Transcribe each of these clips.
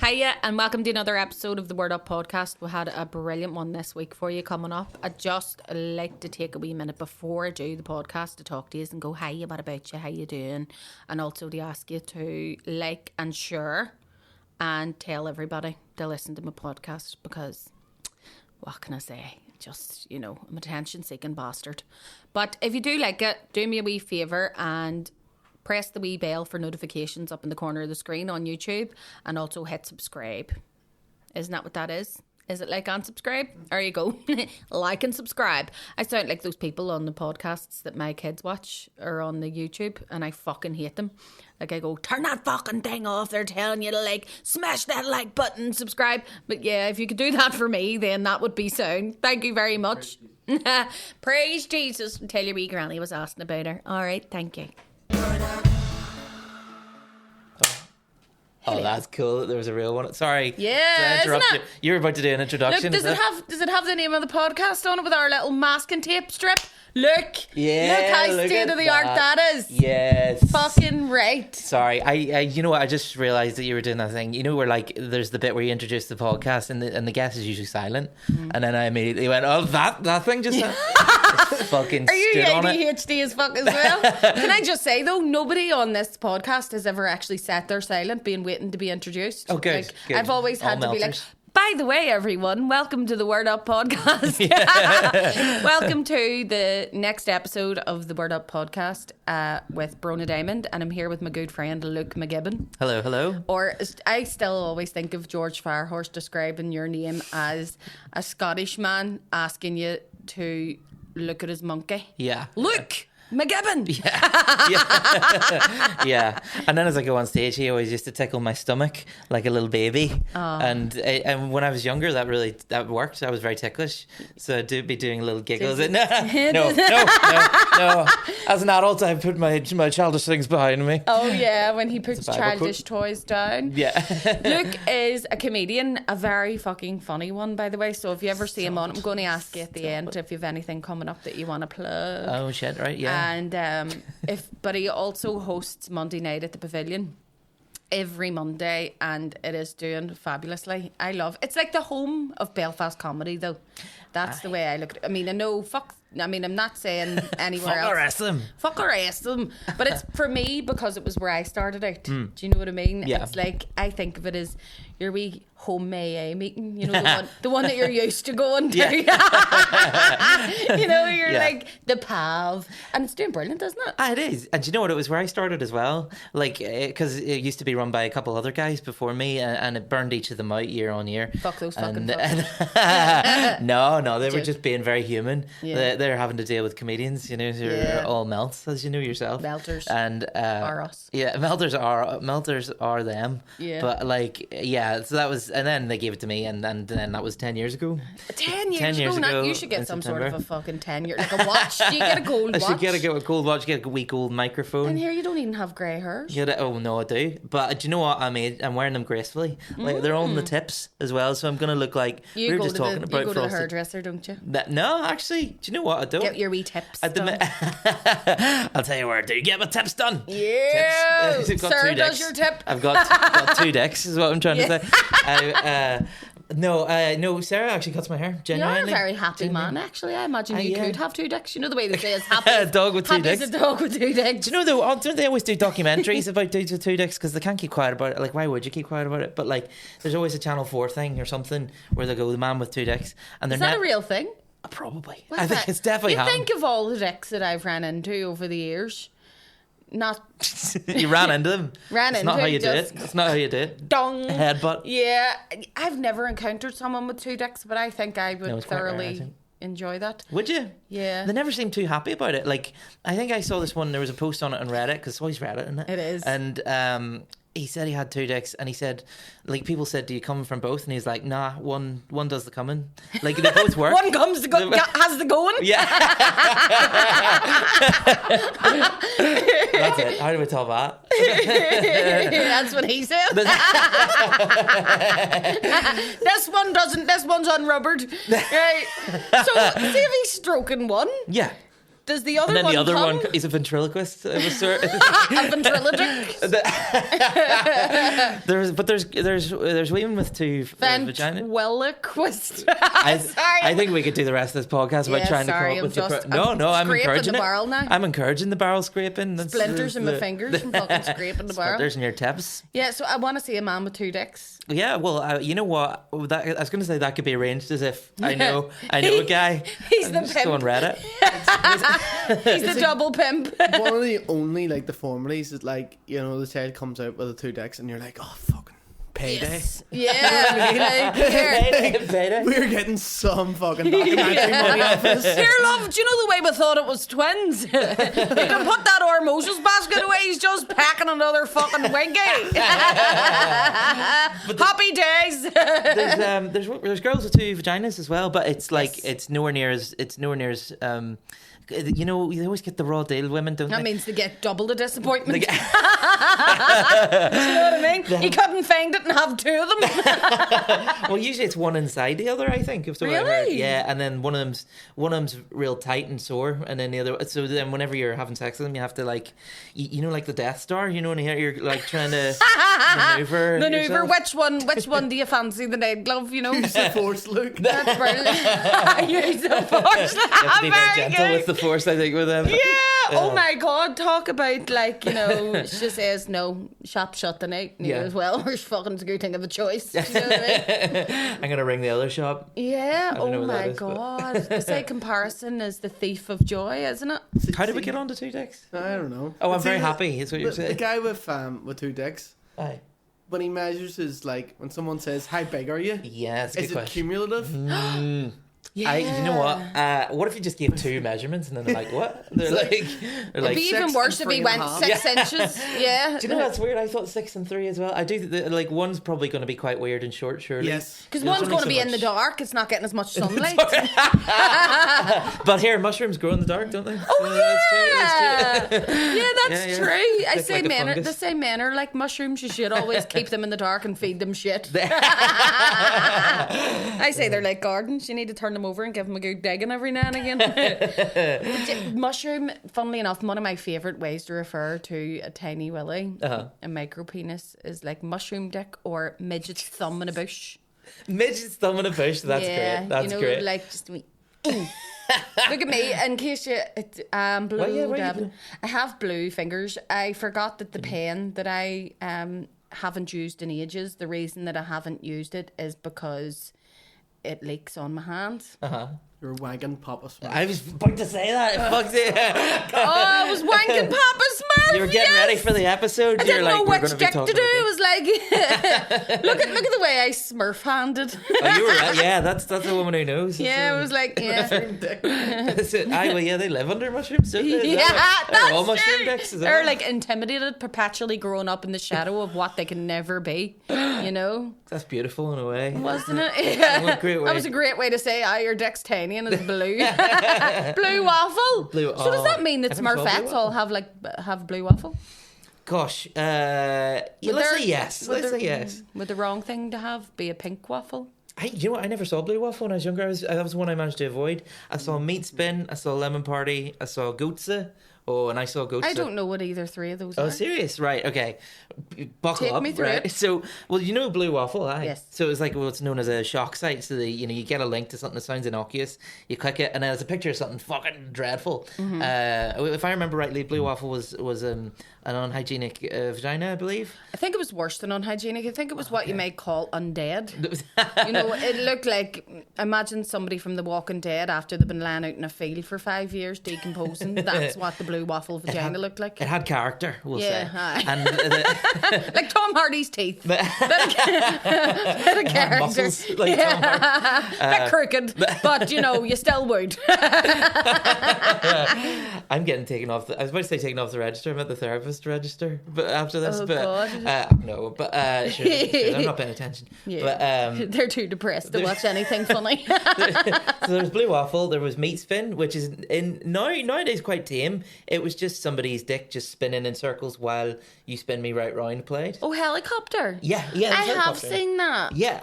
Hiya and welcome to another episode of the Word Up podcast. We had a brilliant one this week for you coming up. I'd just like to take a wee minute before I do the podcast to talk to you and go, hiya, what about you, how you doing? And also to ask you to like and share and tell everybody to listen to my podcast because, what can I say? Just, you know, I'm an attention-seeking bastard. But if you do like it, do me a wee favour and press the wee bell for notifications up in the corner of the screen on YouTube and also hit subscribe. Isn't that what that is? Is it like unsubscribe? There you go. Like and subscribe. I sound like those people on the podcasts that my kids watch or on the YouTube and I fucking hate them. Like I go, turn that fucking thing off. They're telling you to like, smash that like button, subscribe. But yeah, if you could do that for me, then that would be sound. Thank you very much. Praise Jesus. Tell your wee granny was asking about her. All right, thank you. Oh, that's cool. There was a real one. Sorry. Yeah, isn't it? You were about to do an introduction. Look, does it have the name of the podcast on it with our little masking tape strip? Look. Yeah. Look how state of the art that is. Yes. Fucking right. Sorry. I you know what? I just realised that you were doing that thing. You know where like there's the bit where you introduce the podcast and the guest is usually silent, and then I immediately went, oh, that thing just. Fucking Are you stood on it. ADHD as fuck as well? Can I just say though, nobody on this podcast has ever actually sat there silent, being waiting to be introduced. Oh, good. Like, Good. I've always had All to be like, melters. by the way, everyone, welcome to the Word Up podcast. Welcome to the next episode of the Word Up podcast with Bronagh, and I'm here with my good friend Luke Mcgibbon. Hello, hello. Or I still always think of George Firehorse describing your name as a Scottish man asking you to look at his monkey. Yeah. Look, Mcgibbon. Yeah. Yeah. And then as I go on stage, he always used to tickle my stomach like a little baby. Oh. And when I was younger, that worked. I was very ticklish. So I'd be doing little giggles. No. As an adult, I put my childish things behind me. Oh yeah, when he puts Bible childish quote. toys down. Yeah. Luke is a comedian, a very fucking funny one, by the way. So if you ever see him on, I'm going to ask you at the end if you have anything coming up that you want to plug. Oh shit! Right? Yeah. And but he also hosts Monday night at the Pavilion every Monday, and it is doing fabulously. I love it's like the home of Belfast comedy, though. That's the way I look at it. I mean, I know I'm not saying anywhere else. Fuck or ask them. But it's for me because it was where I started out. Do you know what I mean? Yeah. It's like I think of it as your wee home AA meeting. You know, the one that you're used to going to. Yeah. You know, you're like the pav, and it's doing brilliant, isn't it? It is. And do you know what? It was where I started as well. Like, because it used to be run by a couple other guys before me, and it burned each of them out year on year. Fuck those fucking fuckers. No, they were just being very human. Yeah. They're having to deal with comedians, you know, who are all melts, as you know yourself. Melters. And are us. Yeah, melters are them. Yeah. But like, yeah, so that was, and then they gave it to me, and then that was 10 years ago. 10 years ago. Now, you should get some September. sort of a fucking 10-year, like a watch. Do you get a gold watch? I should get a gold watch, get a wee gold microphone. And here you don't even have grey hairs. Yeah, oh no, I do. But do you know what I made? I'm wearing them gracefully. Like they're on the tips as well, so I'm gonna look like You we were go just to talking the, about you go to the frosted. hairdresser, don't you? No, actually, do you know what I don't? Get your wee tips At the done. I'll tell you where I do get my tips done. Yeah, Tips. I've got sir two does dicks. your tip. I've got 2 dicks, is what I'm trying to say. No, Sarah actually cuts my hair. You're Genuinely. a very happy man, actually. I imagine you yeah. could have 2 dicks. You know the way they say it's happy. A dog with 2 happy dicks. as a dog with 2 dicks. Do you know though? Don't they always do documentaries about dudes with 2 dicks because they can't keep quiet about it? Like, why would you keep quiet about it? But like, there's always a Channel 4 thing or something where they go, the man with 2 dicks, and they're Is that a real thing? Probably. What's I think that? it's definitely You happened. think of all the dicks that I've ran into over the years. Not You ran into them. Ran It's not into how you do just- it. It's not how you do it. dong. Headbutt. Yeah, I've never encountered someone with 2 dicks, but I think I would No, it's quite rare, I thoroughly think. enjoy that. Would you? Yeah. They never seem too happy about it. Like, I think I saw this one, there was a post on it on Reddit, because it's always Reddit, isn't it? It is. And he said he had 2 dicks, and he said, like, people said, do you come from both? And he's like, nah, one does the coming. Like, they both work. One comes to go, has the going. Yeah. That's it. How do we tell that? That's what he said. This one doesn't. This one's unrubbered. Right. So see if he's stroking one. Yeah. Does the other And then one the other come? one, he's a ventriloquist of a sort. A ventriloquist. There's women with two vaginas. Ventriloquist. I think we could do the rest of this podcast about trying to come up with I'm encouraging the barrel now. I'm encouraging the barrel scraping. Splinters in my fingers from fucking scraping the barrel. Splinters in your tips. Yeah, so I want to see a man with 2 dicks. Yeah, well, you know what? I was going to say that could be arranged as if I know a guy. He's the just pimp. go on Reddit. He's the double pimp. One of the only like deformities is like, you know, the child comes out with the 2 dicks and you're like, oh fucking payday. Yes. Yeah. Like, Payday. We're getting some fucking documentary money off this. Here, love, do you know the way we thought it was twins? You can put that Ormosis basket away, he's just packing another fucking winky. Happy days. There's girls with 2 vaginas as well, but it's like it's nowhere near as you know, you always get the raw deal women, don't That they? means they get double the disappointment. Do you know what I mean? You couldn't find it and have 2 of them. Well, usually it's one inside the other, I think. If the way I heard. Really? Yeah, and then one of them's real tight and sore, and then the other. So then, whenever you're having sex with them, you have to like, you know, like the Death Star. You know, when you're like trying to maneuver. yourself. Which one do you fancy? The night glove, you know? It's a forced look. That's brilliant. Use the force. You have to be very Very gentle good. with the force, I think, with them. Yeah. Oh my God. Talk about like, you know, she says no, shop shut tonight. And you Yeah. as well. We're fucking a good thing of a choice. You know what I mean? I'm gonna ring the other shop. Yeah. don't know Oh what that my is, but- God. They say comparison is the thief of joy, isn't it? How did we get on to 2 dicks? I don't know. Oh, I'm It's very either- happy. Is what you're The saying. guy with 2 dicks, Aye. when he measures his, like, when someone says, how big are you? Yeah, that's a good Is it question. cumulative? Yeah. You know what? What if you just gave 2 measurements and then they're like, what? They're like, It'd be even 6 worse and if he 3 and a went half. 6 inches. Yeah. do you know that's weird? I thought 6 and 3 as well. I do like one's probably going to be quite weird and short, surely. Yes. Because There's one's only going to so be in the much. dark. It's not getting as much sunlight. But here, mushrooms grow in the dark, don't they? Oh That's true, yeah, that's true. yeah, that's Yeah, yeah. true. I Stick say like a men are fungus. they say men are like mushrooms. You should always keep them in the dark and feed them shit. I say they're like gardens. You need to turn them over and give them a good digging every now and again. Mushroom, funnily enough, one of my favourite ways to refer to a tiny willy, a micro penis, is like mushroom dick or midget's thumb in a bush. Midget's thumb in a bush. That's yeah, great. That's you know, great. like just me. Look at me, in case you blue. Why you Deb. blue? I have blue fingers. I forgot that the pen that I haven't used in ages. The reason that I haven't used it is because it leaks on my hand. You're wagging Papa Smurf. I was about to say that. Fuck it. Oh, I was wanking Papa Smurf. You were getting ready for the episode. I didn't know we're which gonna be dick to talking do. about It was like, look at the way I Smurf handed. Oh, you were right. Yeah, that's a woman who knows. Yeah, it was like, yeah. That's it. Aye, well, yeah, they live under mushrooms, don't they? Is Yeah, that right? They're all that's mushroom true. dicks. Is that They're right? like intimidated, perpetually growing up in the shadow of what they can never be. You know, That's beautiful in a way. wasn't it? What a great way. That was a great way to say, your dick's tiny and it's blue. Blue waffle. Blue- So does that mean that I never saw blue Smurfettes waffle. all have blue waffle? Gosh, let's say yes. Let's say yes. Would the wrong thing to have be a pink waffle? You know what? I never saw blue waffle when I was younger. That was one I managed to avoid. I saw meat spin. I saw lemon party. I saw goatse. Oh, and I saw goatse. I don't know what either 3 of those Oh, are. serious? Right, okay. Buckle Take up, me through right? it. So, well, you know blue waffle, aye? Yes. So it's like what's known as a shock site. So you get a link to something that sounds innocuous, you click it, and then there's a picture of something fucking dreadful. Mm-hmm. If I remember rightly, blue waffle was an unhygienic vagina, I believe. I think it was worse than unhygienic. I think it was what you might call undead. You know, it looked like, imagine somebody from The Walking Dead after they've been lying out in a field for 5 years decomposing. That's what the blue waffle vagina looked like. It had character, we'll say. aye. And Like Tom Hardy's teeth. Bit of character. muscles, like Tom Hardy. Bit crooked, but you know, you still would. I'm getting taken off. I was about to say taken off the register. I'm at the therapist register, but after this, no, but sure, I'm not paying attention. Yeah. But they're too depressed to watch anything funny. so there was blue waffle. There was meat spin, which is nowadays quite tame. It was just somebody's dick just spinning in circles while you spin me right round. Played. Oh, helicopter. Yeah. I have seen that. Yeah.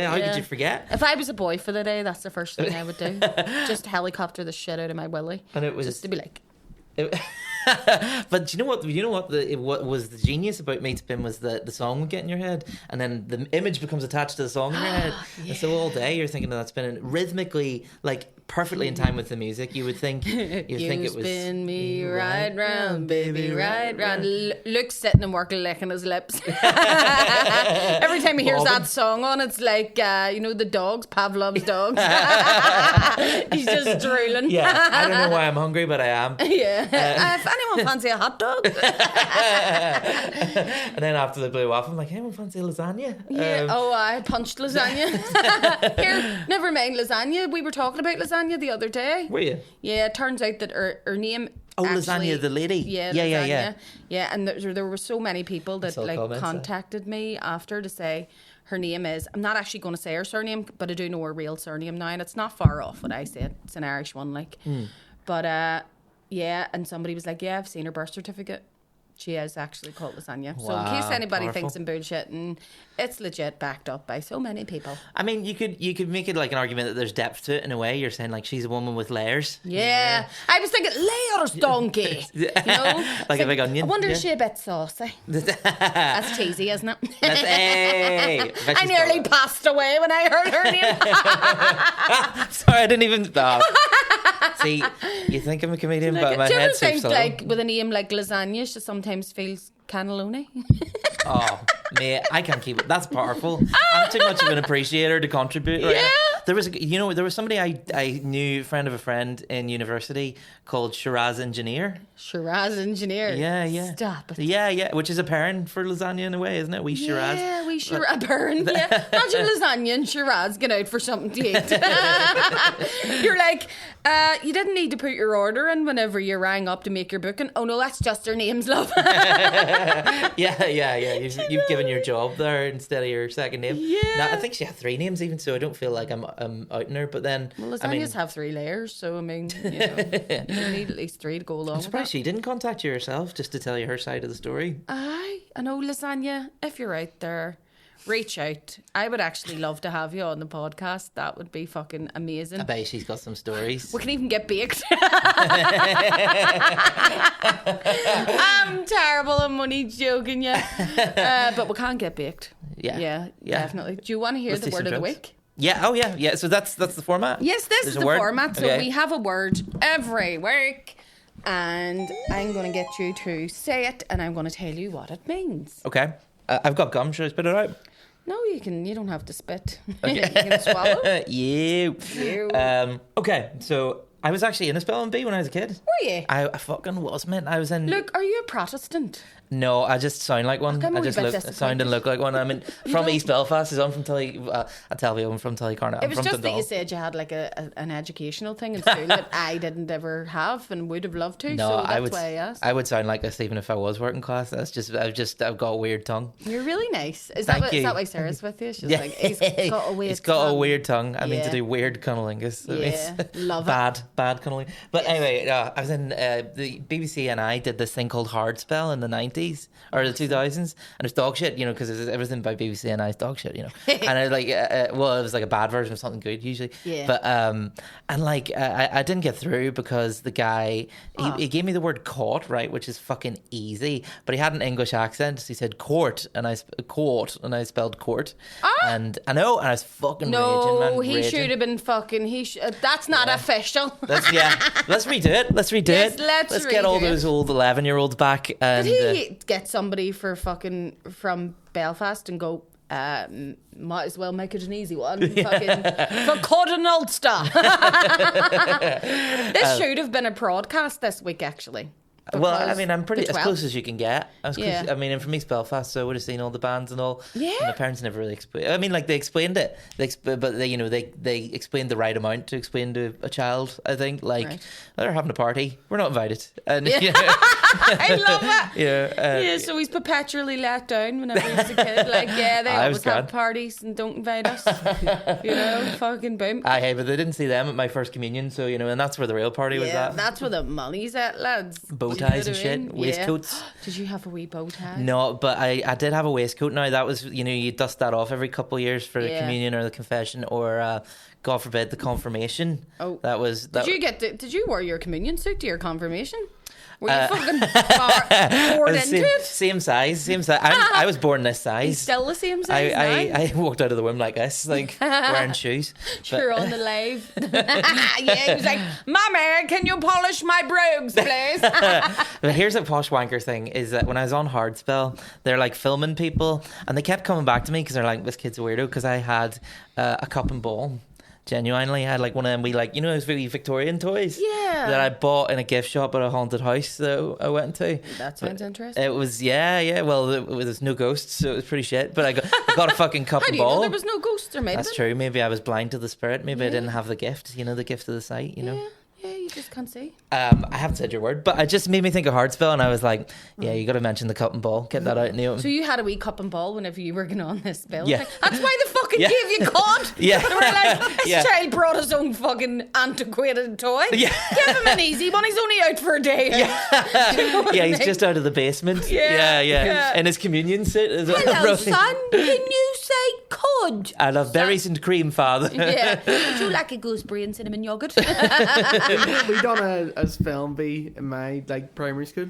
How could you forget? If I was a boy for the day, that's the first thing I would do. Just helicopter the shit out of my willy. And it was just to be like. But do you know what? What was the genius about Meat Spin was the song would get in your head, and then the image becomes attached to the song in your head. And so all day you're thinking of that spinning rhythmically, like perfectly in time with the music. You would think think it was spin me right round, baby, right round. Luke's sitting and working, licking his lips. Every time he hears that song on, it's like the dogs, Pavlov's dogs. He's just drooling. Yeah, I don't know why I'm hungry, but I am. Yeah. If anyone fancy a hot dog. And then after the blue waffle, I'm like, anyone fancy lasagna? Yeah. I punched lasagna. Here, never mind lasagna. We were talking about lasagna the other day. Were you? Yeah, it turns out that her name... Oh, actually, Lasagna, the lady. Yeah, yeah. Yeah, and there were so many people that contacted me after to say her name is... I'm not actually going to say her surname, but I do know her real surname now, and it's not far off what I said. It's an Irish one, like. But... yeah, and somebody was like, I've seen her birth certificate. She is actually called Lasagna. Wow, so in case anybody powerful. thinks I'm bullshitting, it's legit backed up by so many people. I mean, you could make it like an argument that there's depth to it in a way. You're saying like she's a woman with layers. Yeah. I was thinking, layers, donkey. Like a big onion. I wonder if she's a bit saucy. That's cheesy, isn't it? I nearly passed away when I heard her name. Sorry, I didn't even... See, you think I'm a comedian, but my head's so do you ever think, like, with a name like Lasagna, she sometimes feels cannelloni? Oh, mate, I can't keep it. That's powerful. I'm too much of an appreciator to contribute. Right? Yeah. There was somebody I knew, friend of a friend in university called Shiraz Engineer. Shiraz Engineer. Yeah. Stop it. Yeah. Which is a pairing for lasagna in a way, isn't it? We Shiraz. Yeah, we Shiraz. A pairing. Yeah. Imagine lasagna and Shiraz get out for something to eat. You're like, you didn't need to put your order in whenever you rang up to make your booking. Oh no, that's just their names, love. Yeah. You've given your job there instead of your second name. Yeah. Now, I think she had 3 names even, so I don't feel like I'm outing her. But then, lasagnas have 3 layers, so I mean, you need at least 3 to go along. I'm surprised she didn't contact you herself just to tell you her side of the story. I know, Lasagna. If you're out there, reach out. I would actually love to have you on the podcast. That would be fucking amazing. I bet she's got some stories. We can even get baked. I'm terrible. I'm only joking, but we can't get baked. Yeah, definitely. Do you want to hear the word of the week? Yeah. Oh, yeah. So that's the format. Yes, this is the format. So okay. We have a word every week, and I'm going to get you to say it, and I'm going to tell you what it means. Okay. I've got gum. Should I spit it out? No, you can. You don't have to spit. Okay. You can swallow. You. Okay. So I was actually in a spelling bee when I was a kid. Were you? I fucking was, man. I was in. Look, are you a Protestant? No, I just sound like one. I just sound and look like one. I mean, from East Belfast. I'm from Tully. I tell you, I'm from Tullycarna. It was just that you said you had like an educational thing in school that I didn't ever have and would have loved to. No, so that's why I asked. I would sound like this even if I was working class. That's just I've got a weird tongue. You're really nice. Is Thank you. that why Sarah's with you? She's like, he's got a weird. He's got a weird tongue. I mean to do weird cunnilingus. Love it. Bad cunnilingus. But anyway, I was in the BBC and I did this thing called Hardspell in the 90s or the 2000s, and it's dog shit, because everything by BBC and I is dog shit, and I like it was like a bad version of something good usually, but and like I didn't get through because the guy he gave me the word caught, right, which is fucking easy, but he had an English accent, so he said court and I spelled court, and I know, and I was fucking raging, man. He should have been fucking that's not official. Let's redo it. Let's get all those old 11-year-olds back. And did he get somebody from Belfast and go, might as well make it an easy one for Cotton Ulster. This should have been a broadcast this week, actually. Well, I because mean, I'm pretty the as 12th. close as you can get. Yeah. I mean, and for me, it's Belfast, so I would have seen all the bands and all. Yeah. And my parents never really explained. I mean, like they explained it, but they explained the right amount to explain to a child. I think Right. they're having a party. We're not invited. And I love it. yeah, So he's perpetually let down whenever he's a kid. Like, yeah, they I always was have grand. parties and don't invite us. Fucking boom. Hey, but they didn't see them at my first communion, so and that's where the real party was Yeah, at. that's where the money's at, lads. Bow Do you know ties and what I shit, mean? waistcoats. Yeah. Did you have a wee bow tie? No, but I did have a waistcoat. Now that was you dust that off every couple of years for the Yeah. communion or the confession or God forbid the confirmation. Oh, That was Did you wear your communion suit to your confirmation? Were you fucking poured into it? Same size. I was born this size. He's still the same size now. I walked out of the womb like this, like wearing shoes. Sure, on the live. Yeah, he was like, "Mommy, can you polish my brogues, please?" But here's a posh wanker thing: is that when I was on Hardspell, they're like filming people, and they kept coming back to me because they're like, "This kid's a weirdo," because I had a cup and ball. Genuinely, I had like one of them those really Victorian toys that I bought in a gift shop at a haunted house that I went to. That sounds interesting. It was well, there was no ghosts, so it was pretty shit. But I got a fucking cup How and do you know ball. there was no ghost or maybe? That's true. Maybe I was blind to the spirit. Maybe I didn't have the gift. The gift of the sight. Yeah, you just can't see. I haven't said your word, but it just made me think of Hardspell, and I was like, yeah, you got to mention the cup and ball. Get that out in the open. So you had a wee cup and ball whenever you were going on this bill. Yeah. Like, that's why they fucking Yeah. gave you cod. Yeah. They were like, this Yeah. child brought his own fucking antiquated toy. Yeah. Give him an easy one. He's only out for a day. Yeah, Do you know what yeah, I he's mean? just out of the basement. Yeah, Yeah. yeah. In his communion suit. as well. Hello, son. Can you say cod? I love berries and cream, father. Yeah. Would you like a gooseberry and cinnamon yogurt? We done a spelling bee in my primary school,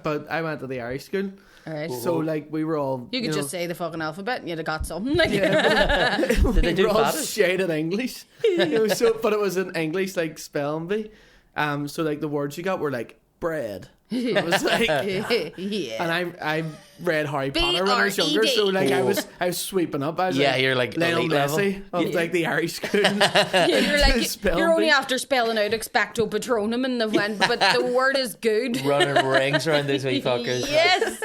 but I went to the Irish school, All right. so we were all You could just say the fucking alphabet and you'd have got something. Like, Did they we do were all fathers? shaded English, but it was an English spelling bee. So the words you got were like bread. It was like, yeah. and I read Harry Potter when I was younger, so I was sweeping up. I was You're like Lionel elite level. Messi of the Irish school. Yeah, you're like Spelling you're only bee. after spelling out expecto patronum and the went, but the word is good. Running rings around those wee fuckers. Yes,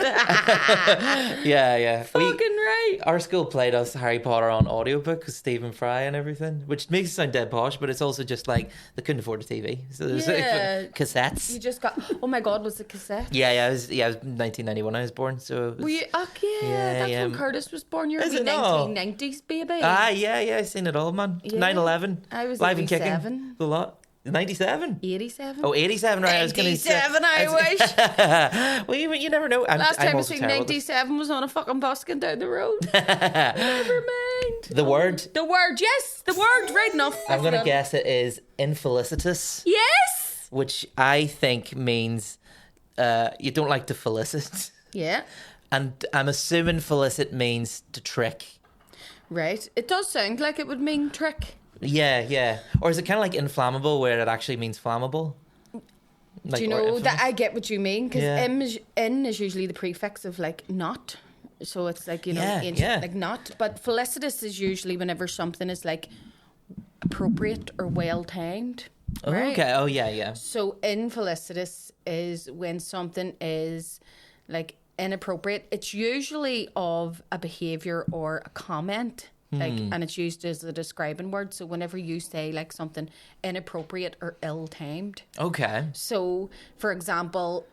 Yeah. fucking right. Our school played us Harry Potter on audiobook with Stephen Fry and everything, which makes it sound dead posh, but it's also just like they couldn't afford a TV, so there's Yeah. cassettes. You just got. Oh my God, was it cassette? I was 1991 I was born, so it was, Were you? Oh yeah, that's when Curtis was born. You're Is the it not? 1990s baby. I seen it all, man. Yeah. 9/11. I was live and 87. kicking the lot. 97. 87. Oh, 87, right? I was going to say 87, I wish. Well, you never know. Last I'm time I also seen terrible at this. 97 was on a fucking busking down the road. Never mind. The word. The word, yes, the word. Right enough. I'm going to guess it is infelicitous, Yes. which I think means you don't like to felicit. Yeah. And I'm assuming felicit means to trick. Right. It does sound like it would mean trick. Yeah. Or is it kind of like inflammable where it actually means flammable? Do you know that I get what you mean? Because Yeah. in is usually the prefix of not. So it's like, ancient, yeah. like not. But felicitous is usually whenever something is appropriate or well timed. Oh, Right? okay. Oh, yeah. So infelicitous is when something is inappropriate. It's usually of a behavior or a comment. And it's used as a describing word. So whenever you say something inappropriate or ill-timed. Okay. So, for example,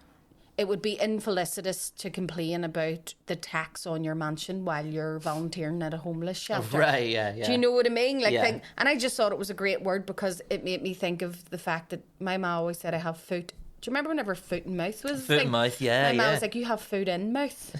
it would be infelicitous to complain about the tax on your mansion while you're volunteering at a homeless shelter. Right, yeah. Do you know what I mean? Yeah. And I just thought it was a great word because it made me think of the fact that my ma always said I have foot. Do you remember whenever foot and mouth was? Foot and mouth, yeah. My ma was like, you have foot in mouth.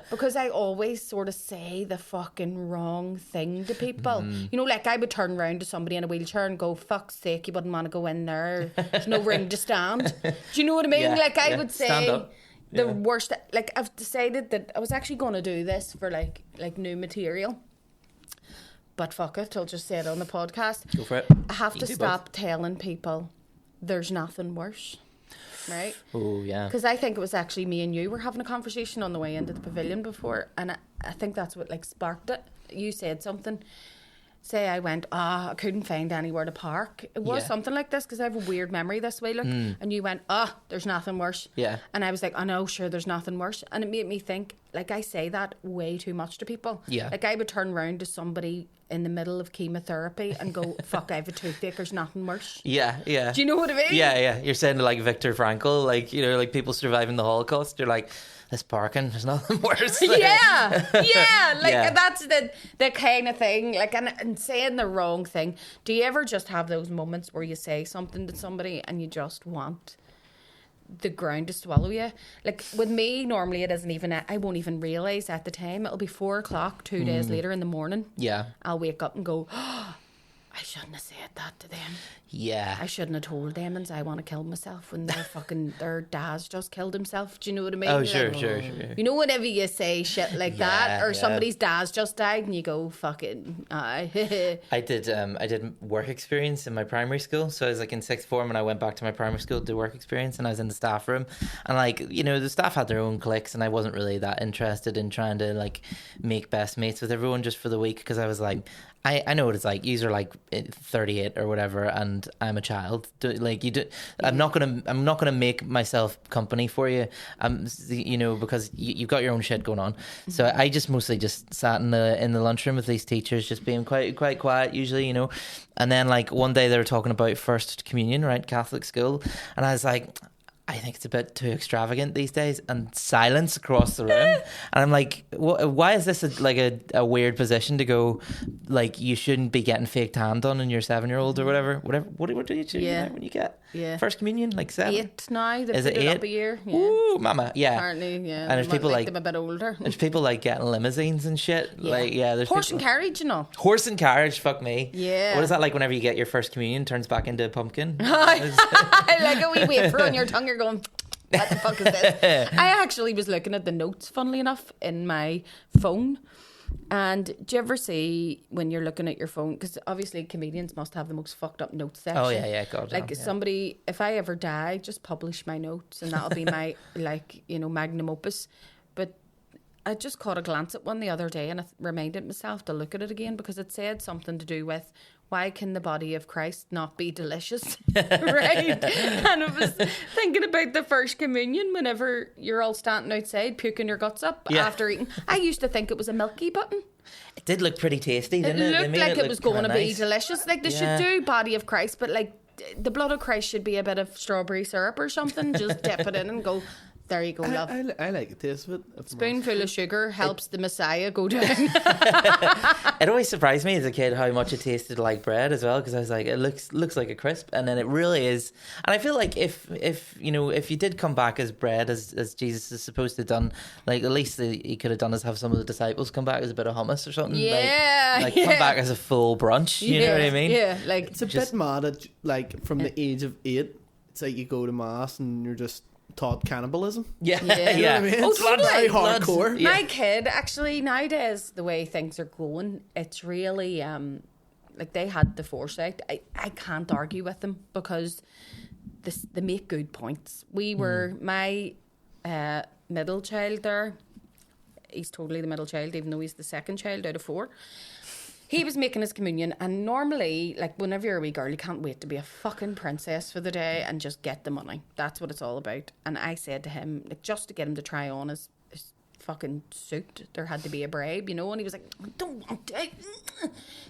Because I always sort of say the fucking wrong thing to people. I would turn around to somebody in a wheelchair and go, fuck's sake, you wouldn't want to go in there. There's no room to stand. Do you know what I mean? Yeah, I would stand say up. the Yeah. worst. I've decided that I was actually going to do this for new material. But fuck it, I'll just say it on the podcast. Go for it. I have You to do stop telling people there's nothing worse. Right? Oh, yeah. Because I think it was actually me and you were having a conversation on the way into the pavilion before, and I think that's what sparked it. You said something. say I went, I couldn't find anywhere to park. It was something like this, because I have a weird memory this way, look. And you went, there's nothing worse. Yeah. And I was like, no, sure, there's nothing worse. And it made me think, like, I say that way too much to people. Yeah. Like, I would turn around to somebody in the middle of chemotherapy and go, fuck, I have a toothache, there's nothing worse. Yeah, yeah. Do you know what I mean? Yeah, yeah. You're saying to like Viktor Frankl, like, you know, like people surviving the Holocaust, you're like, this parking, there's nothing worse. Yeah, like that's the kind of thing, like, and saying the wrong thing. Do you ever just have those moments where you say something to somebody and you just want the ground to swallow you? Like with me, normally it isn't even, I won't even realise at the time. It'll be 4 o'clock 2 days later in the morning. Yeah. I'll wake up and go, I shouldn't have said that to them. Yeah. I shouldn't have told them and I want to kill myself when their dad's just killed himself. Do you know what I mean? Oh, sure, like, sure. You know, whenever you say shit like that, or somebody's dad's just died and you go, fucking, I did work experience in my primary school. So I was like in sixth form and I went back to my primary school to do work experience, and I was in the staff room, and like, you know, the staff had their own cliques and I wasn't really that interested in trying to like make best mates with everyone just for the week, because I was like, I know what it's like. Yous are like 38 or whatever, and I'm a child. Like you do, I'm not gonna make myself company for you. You know, because you've got your own shit going on. So I just mostly just sat in the lunchroom with these teachers, just being quite quiet usually, you know. And then like one day they were talking about First Communion, right, Catholic school, and I was like, I think it's a bit too extravagant these days, and silence across the room. And I'm like, why is this a weird position to go, like, you shouldn't be getting faked hand done in your 7-year-old or whatever. What do you do when you get First Communion? Like 7? 8 now. They've is put it 8? Up a year. Yeah. Ooh, mama. Yeah. Apparently, yeah. And there's people like them a bit older. There's people like getting limousines and shit. Yeah. Like, yeah, there's horse people, and carriage, you know. Horse and carriage, fuck me. Yeah. What is that like whenever you get your First Communion, turns back into a pumpkin? I like a wee wafer on your tongue, you're going, what the fuck is this? I actually was looking at the notes, funnily enough, in my phone. And do you ever see when you're looking at your phone, because obviously comedians must have the most fucked up notes section. Oh yeah, God. Like somebody, if I ever die, just publish my notes and that'll be my like, you know, magnum opus. But I just caught a glance at one the other day and I reminded myself to look at it again, because it said something to do with, why can the body of Christ not be delicious? Right? And I was thinking about the First Communion whenever you're all standing outside puking your guts up after eating. I used to think it was a milky button. It did look pretty tasty, didn't it? It looked like it was going to be nice. delicious. Like they should do body of Christ, but like the blood of Christ should be a bit of strawberry syrup or something. Just dip it in and go, there you go, love. I like the taste of it. Spoonful of sugar helps the Messiah go down. It always surprised me as a kid how much it tasted like bread as well, because I was like, it looks like a crisp, and then it really is. And I feel like if you did come back as bread as Jesus is supposed to have done, like at least he could have done is have some of the disciples come back as a bit of hummus or something. Like come back as a full brunch. You know what I mean? Yeah, like it's a bit mad at, like, from the age of 8. It's like you go to mass and you're just taught cannibalism. Yeah. You know what I mean? Oh, It's totally. very hardcore. Yeah. My kid, actually, nowadays, the way things are going, it's really, like, they had the foresight. I can't argue with them, because they make good points. We were, my middle child there, he's totally the middle child, even though he's the second child out of 4. He was making his communion, and normally, like, whenever you're a wee girl, you can't wait to be a fucking princess for the day and just get the money. That's what it's all about. And I said to him, like, just to get him to try on his fucking suit, there had to be a bribe, you know? And he was like, I don't want it.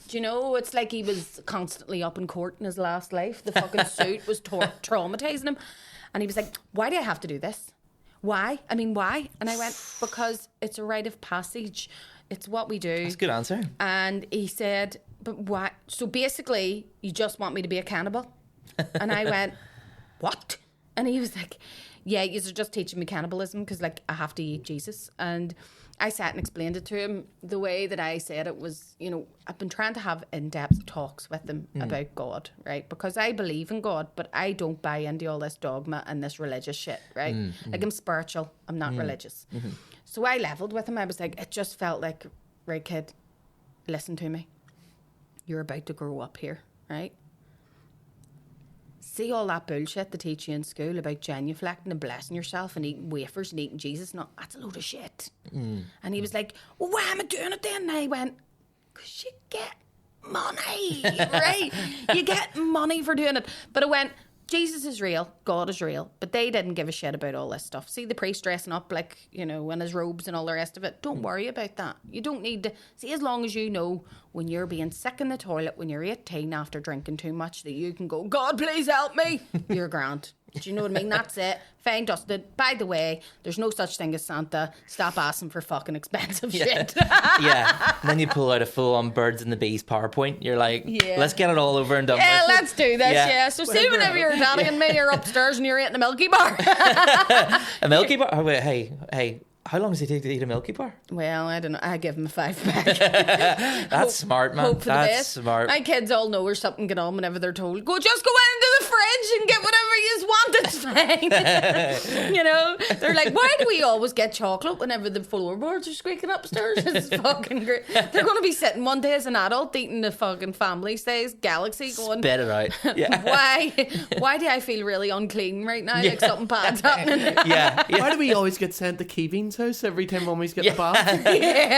Do you know? It's like he was constantly up in court in his last life. The fucking suit was traumatizing him. And he was like, why do I have to do this? Why? I mean, why? And I went, because it's a rite of passage. It's what we do. That's a good answer. And he said, but why? So basically, you just want me to be a cannibal? And I went, what? And he was like, yeah, you're just teaching me cannibalism because, like, I have to eat Jesus. And I sat and explained it to him. The way that I said it was, you know, I've been trying to have in-depth talks with him about God, right? Because I believe in God, but I don't buy into all this dogma and this religious shit, right? Like, I'm spiritual. I'm not religious. So I leveled with him. I was like, it just felt like, right, kid, listen to me. You're about to grow up here, right? See all that bullshit they teach you in school about genuflecting and blessing yourself and eating wafers and eating Jesus? No, that's a load of shit. And he was like, well, why am I doing it then? And I went, because you get money, right? You get money for doing it. But I went, Jesus is real, God is real, but they didn't give a shit about all this stuff. See the priest dressing up like, you know, in his robes and all the rest of it. Don't worry about that. You don't need to. See, as long as you know when you're being sick in the toilet when you're 18 after drinking too much that you can go, God, please help me, you're grand. Do you know what I mean? That's it. Fine dusted. By the way, there's no such thing as Santa. Stop asking for fucking expensive shit. Yeah. And then you pull out a full-on Birds and the Bees PowerPoint. You're like, let's get it all over and done with. Yeah, let's do this, yeah. So see whenever your daddy and me are upstairs and you're eating a Milky Bar. A Milky Bar? Oh, wait, hey. How long does it take to eat a Milky Bar? Well, I don't know. I give him a 5-pack. That's smart, man. Hope for That's the best. smart. My kids all know there's something going on whenever they're told, just go into the fridge and get whatever you want. It's fine. You know? They're like, why do we always get chocolate whenever the floorboards are squeaking upstairs? It's fucking great. They're going to be sitting one day as an adult eating the fucking family size Galaxy going, spit it out. Yeah. Why do I feel really unclean right now? Like something bad's happening. Yeah. Why do we always get sent to Keeving's house every time Mummy's get the bath?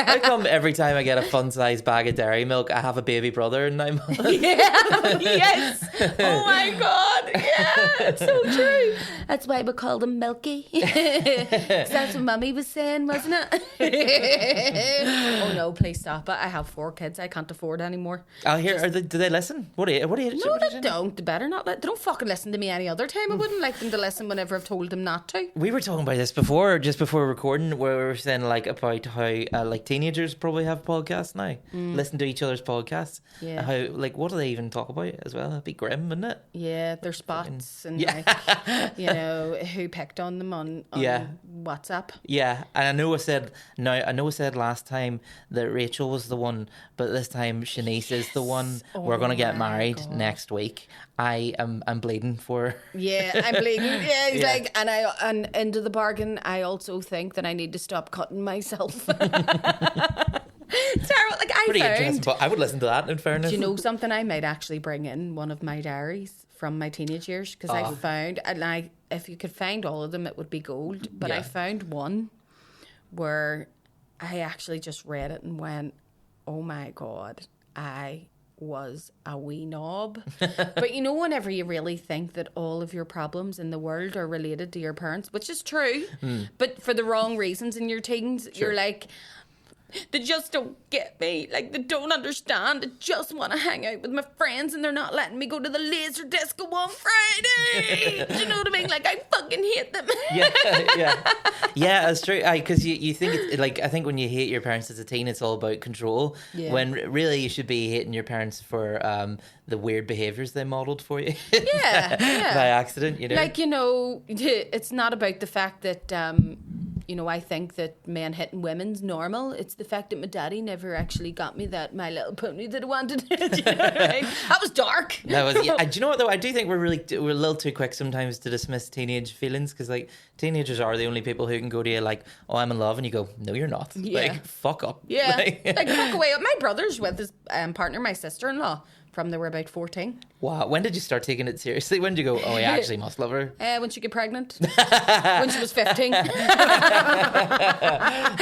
How come every time I get a fun-sized bag of dairy milk, I have a baby brother in 9 months? Yeah, yes. Oh my God, yeah, it's so true. That's why we called him Milky. 'Cause that's what Mummy was saying, wasn't it? Oh no, please stop it. I have 4 kids. I can't afford anymore. I'll hear. Do they listen? What are you? No, they don't. They better not. They don't fucking listen to me any other time. I wouldn't like them to listen whenever I've told them not to. We were talking about this before, just before recording, where we were saying like about how like teenagers probably have podcasts now, listen to each other's podcasts. Yeah. How like what do they even talk about as well? It'd be grim, wouldn't it? Yeah, their spots and like, you know, who picked on them on WhatsApp. Yeah, and I know I said last time that Rachel was the one, but this time Shanice is the one. Oh We're gonna get my married God. next week. I'm bleeding for her. Yeah, I'm bleeding. Yeah, he's Yeah. like, and into the bargain, I also think that I need to stop cutting myself. Terrible. Like Pretty interesting, found. but I would listen to that in fairness. Do you know something? I might actually bring in one of my diaries from my teenage years because I found, and if you could find all of them, it would be gold. But I found one where I actually just read it and went, "Oh my God, I was a wee knob." But you know, whenever you really think that all of your problems in the world are related to your parents, which is true, but for the wrong reasons in your teens, you're like, they just don't get me. Like, they don't understand. I just want to hang out with my friends and they're not letting me go to the laser disco on Friday. Do you know what I mean? Like, I fucking hate them. Yeah, that's true. Because you think it's like, I think when you hate your parents as a teen, it's all about control. Yeah. When really you should be hating your parents for the weird behaviours they modelled for you. Yeah. By accident, you know. Like, you know, it's not about the fact that you know, I think that men hitting women's normal. It's the fact that my daddy never actually got me that My Little Pony that I wanted. Do you know what I mean? That was dark. That was. Yeah. Do you know what though? I do think we're a little too quick sometimes to dismiss teenage feelings because like teenagers are the only people who can go to you like, "Oh, I'm in love," and you go, "No, you're not." Yeah. Like, fuck up. Yeah, Like, like fuck away. My brother's with his partner, my sister-in-law, from they were about 14. wow. When did you start taking it seriously? When did you go, "Oh, I actually must love her"? When she get pregnant. When she was 15.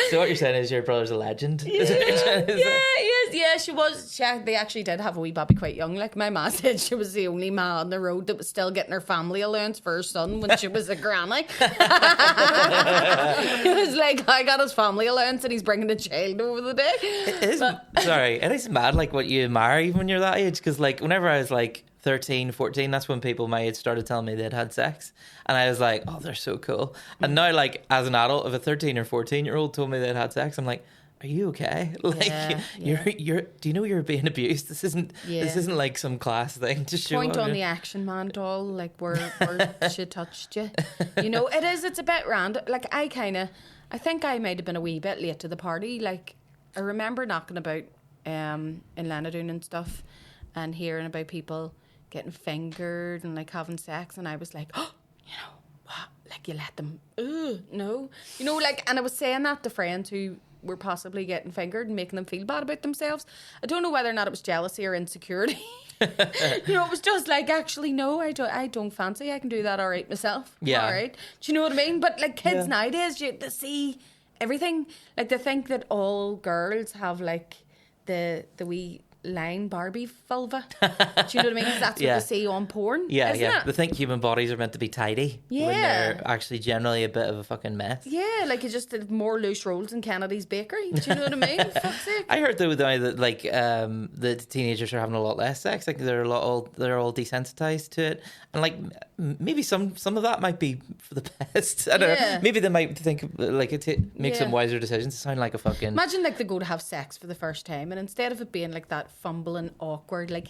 So what you're saying is your brother's a legend? Yeah, she was. They actually did have a wee baby quite young. Like my ma said, she was the only ma on the road that was still getting her family allowance for her son when she was a granny. It was like, I got his family allowance and he's bringing a child over the day. It is mad like what you admire even when you're that age because like whenever I was like 13, 14, that's when people my age started telling me they'd had sex and I was like, oh, they're so cool. And now like as an adult, if a 13 or 14-year-old told me they'd had sex, I'm like, are you okay? Like you're do you know you're being abused? This isn't like some class thing to show Point up. on the Action Man doll, like where she touched you. You know, it's a bit random. Like I think I might have been a wee bit late to the party. Like I remember knocking about in Lenadoon and stuff and hearing about people getting fingered and like having sex and I was like, oh, you know, what? Like you let them, no. You know, like, and I was saying that to friends who were possibly getting fingered and making them feel bad about themselves. I don't know whether or not it was jealousy or insecurity. You know, it was just like, actually, no, I don't fancy. I can do that all right myself. Yeah. All right. Do you know what I mean? But like kids nowadays, they see everything. Like they think that all girls have like the wee line Barbie vulva. Do you know what I mean? 'Cause that's what they see on porn. Yeah, isn't yeah. it? They think human bodies are meant to be tidy. When Yeah. they're actually generally a bit of a fucking mess. Yeah, like you just did more loose rolls in Kennedy's bakery. Do you know what I mean? Fuck's sake. I heard though that like the teenagers are having a lot less sex. Like they're all desensitized to it, and like maybe some of that might be for the best. I don't know. Maybe they might think like make some wiser decisions. It sound like a fucking. Imagine like they go to have sex for the first time, and instead of it being like that fumbling, awkward, like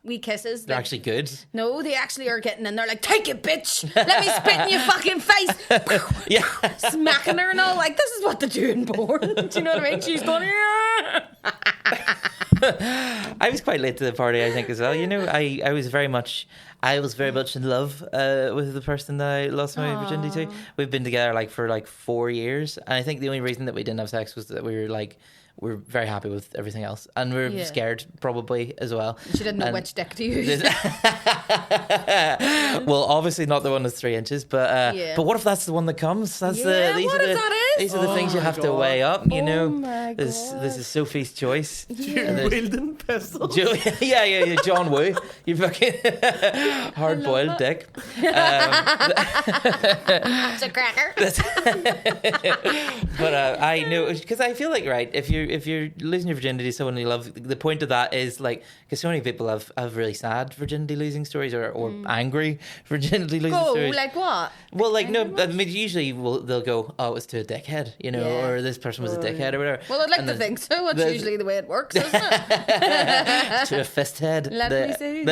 wee kisses, They're like, actually good. no, they actually are getting in there like, take it, bitch. Let me spit in your fucking face. Yeah. Smacking her and all. Like, this is what they do in porn. Do you know what I mean? She's going, yeah. I was quite late to the party, I think, as well. You know, I was very much in love with the person that I lost my virginity to. We've been together for 4 years, and I think the only reason that we didn't have sex was that we're very happy with everything else, and we're scared probably as well. She didn't know which dick to use. Well, obviously not the one that's 3 inches, but what if that's the one that comes? That's these are the things you have to weigh up. You know, this is Sophie's choice. Wielding pistol. Yeah, John Woo, you fucking hard boiled dick. It's a cracker. But I know, because I feel like, right, if you're losing your virginity to someone you love, the point of that is like, because so many people have really sad virginity losing stories or angry virginity losing stories. Like what? Well, like, no, I mean, usually they'll go, oh, it was to a dickhead, you know, or this person was a dickhead or whatever. Well, I'd like to think so. That's usually the way it works, isn't it? To a fist head. Let me see.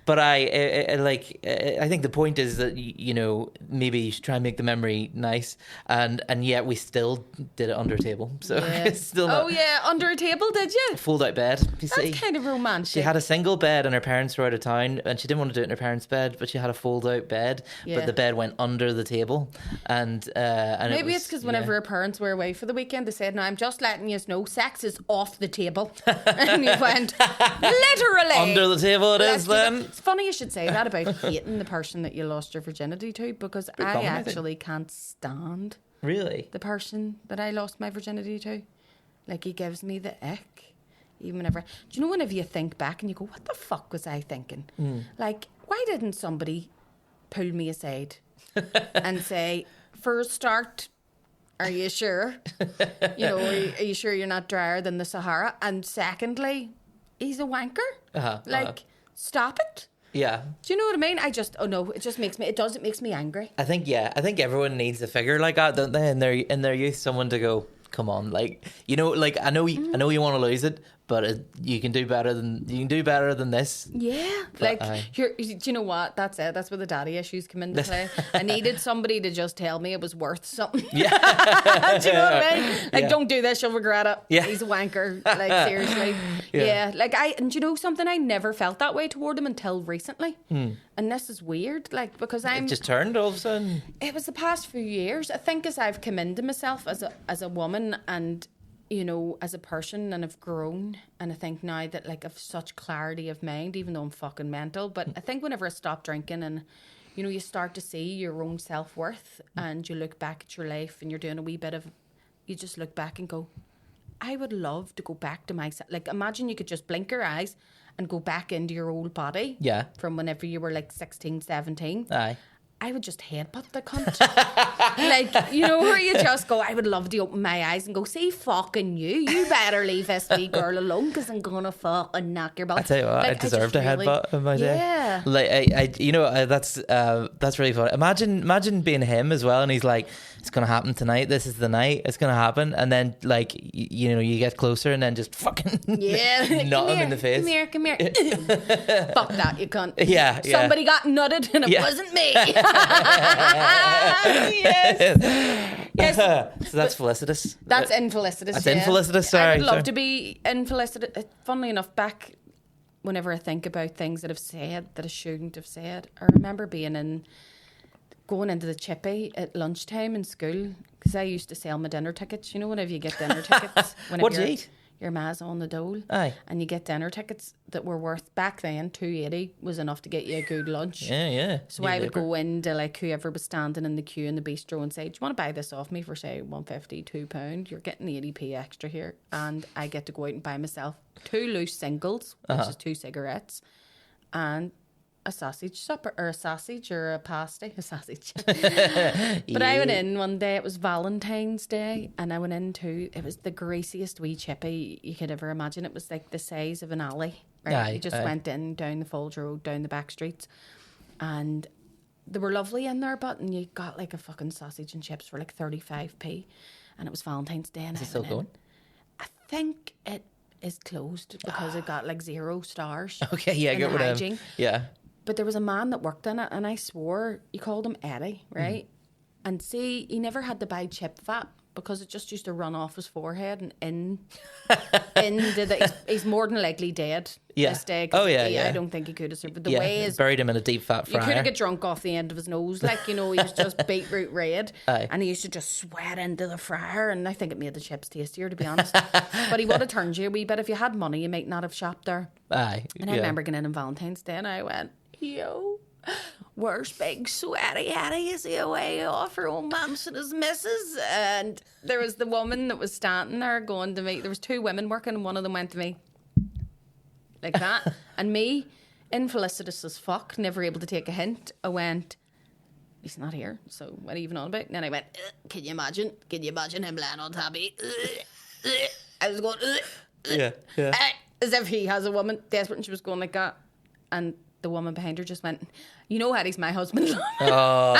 But I think the point is that, you know, maybe you should try and make the memory nice, and yet we still did it under a table. So it's still not. Oh yeah, under a table, did you? Fold out bed. You see. That's kind of romantic. She had a single bed and her parents were out of town, and she didn't want to do it in her parents' bed, but she had a fold out bed, but the bed went under the table, and maybe it's because whenever her parents were away for the weekend, they said, "No, I'm just letting you know, sex is off the table," and you went, literally under the table. It is then. It's funny you should say that about hating the person that you lost your virginity to, because I actually can't stand really the person that I lost my virginity to. Like, he gives me the ick. Even whenever, do you know, whenever you think back and you go, what the fuck was I thinking? Like, why didn't somebody pull me aside and say, for a start, are you sure? You know, are you sure you're not drier than the Sahara? And secondly, he's a wanker. Stop it. Yeah. Do you know what I mean? It makes me angry. I think everyone needs a figure like that, don't they? In their youth, someone to go, come on, like, you know, like, I know you want to lose it, but you can do better than this. Yeah, but do you know what? That's it. That's where the daddy issues come into play. I needed somebody to just tell me it was worth something. Yeah. Do you know what I mean? Like, don't do this, you'll regret it. Yeah. He's a wanker. Like, seriously. Yeah. Like, and do you know something? I never felt that way toward him until recently. And this is weird, like, because It just turned all of a sudden. It was the past few years. I think as I've come into myself as a woman and, you know, as a person, and I've grown, and I think now that, like, I've such clarity of mind, even though I'm fucking mental, but I think whenever I stop drinking and, you know, you start to see your own self-worth and you look back at your life and you're doing a wee bit of, you just look back and go, I would love to go back to myself. Like, imagine you could just blink your eyes and go back into your old body. Yeah. From whenever you were like 16, 17. Aye. I would just headbutt the cunt. Like, you know, where you just go, I would love to open my eyes and go, see, fucking you better leave this wee girl alone, because I'm gonna fucking knock your butt. I tell you what, like, I deserved a headbutt in my day. Yeah. Like, I you know, that's really funny. Imagine being him as well, and he's like, it's gonna happen tonight. This is the night. It's gonna happen, and then, like, you know, you get closer, and then just fucking nut him in the face. Come here. Fuck that, you cunt. Yeah. Somebody got nutted, and it wasn't me. Yes. So that's Felicitous. That's Infelicitous. That's Infelicitous. Sorry. I would love to be Infelicitous. Funnily enough, back whenever I think about things that I've said that I shouldn't have said, I remember going into the Chippy at lunchtime in school, because I used to sell my dinner tickets. You know, whenever you get dinner tickets. What did you eat? your ma's on the dole. Aye. And you get dinner tickets that were worth, back then, $2.80 was enough to get you a good lunch. Yeah. So I would go into like whoever was standing in the queue in the bistro and say, do you want to buy this off me for say £1.50, £2? You're getting 80p extra here. And I get to go out and buy myself 2 loose singles, which is 2 cigarettes, and a sausage supper, or a sausage, or a pasty, a sausage. But I went in one day, it was Valentine's Day, and I went into, it was the greasiest wee chippy you could ever imagine. It was like the size of an alley, right? You just went in, down the Folge Road, down the back streets, and they were lovely in there, but and you got like a fucking sausage and chips for like 35p, and it was Valentine's Day, and Is it still going? I think it is closed because it got like 0 stars. Okay, yeah, in get the rid of hygiene. Yeah. But there was a man that worked in it, and I swore he called him Eddie, right? And see, he never had to buy chip fat because it just used to run off his forehead and into the. He's more than likely dead this day. 'Cause I don't think he could have survived. But the way is buried him in a deep fat fryer. you couldn't get drunk off the end of his nose, like he was just beetroot red, and he used to just sweat into the fryer, and I think it made the chips tastier, to be honest. But he would have turned you a wee bit. If you had money, you might not have shopped there. Aye. And I remember getting in on Valentine's Day, and I went, yo, where's big sweaty Eddie? Is he away off for old mums and his missus? And there was the woman that was standing there going to me. There was 2 women working, and one of them went to me like that. And me, infelicitous as fuck, never able to take a hint, I went, he's not here, so what are you even on about? And then I went, can you imagine him lying on top of me? I was going, Yeah. as if he has a woman desperate, and she was going like that. And the woman behind her just went, you know, Eddie's my husband. Oh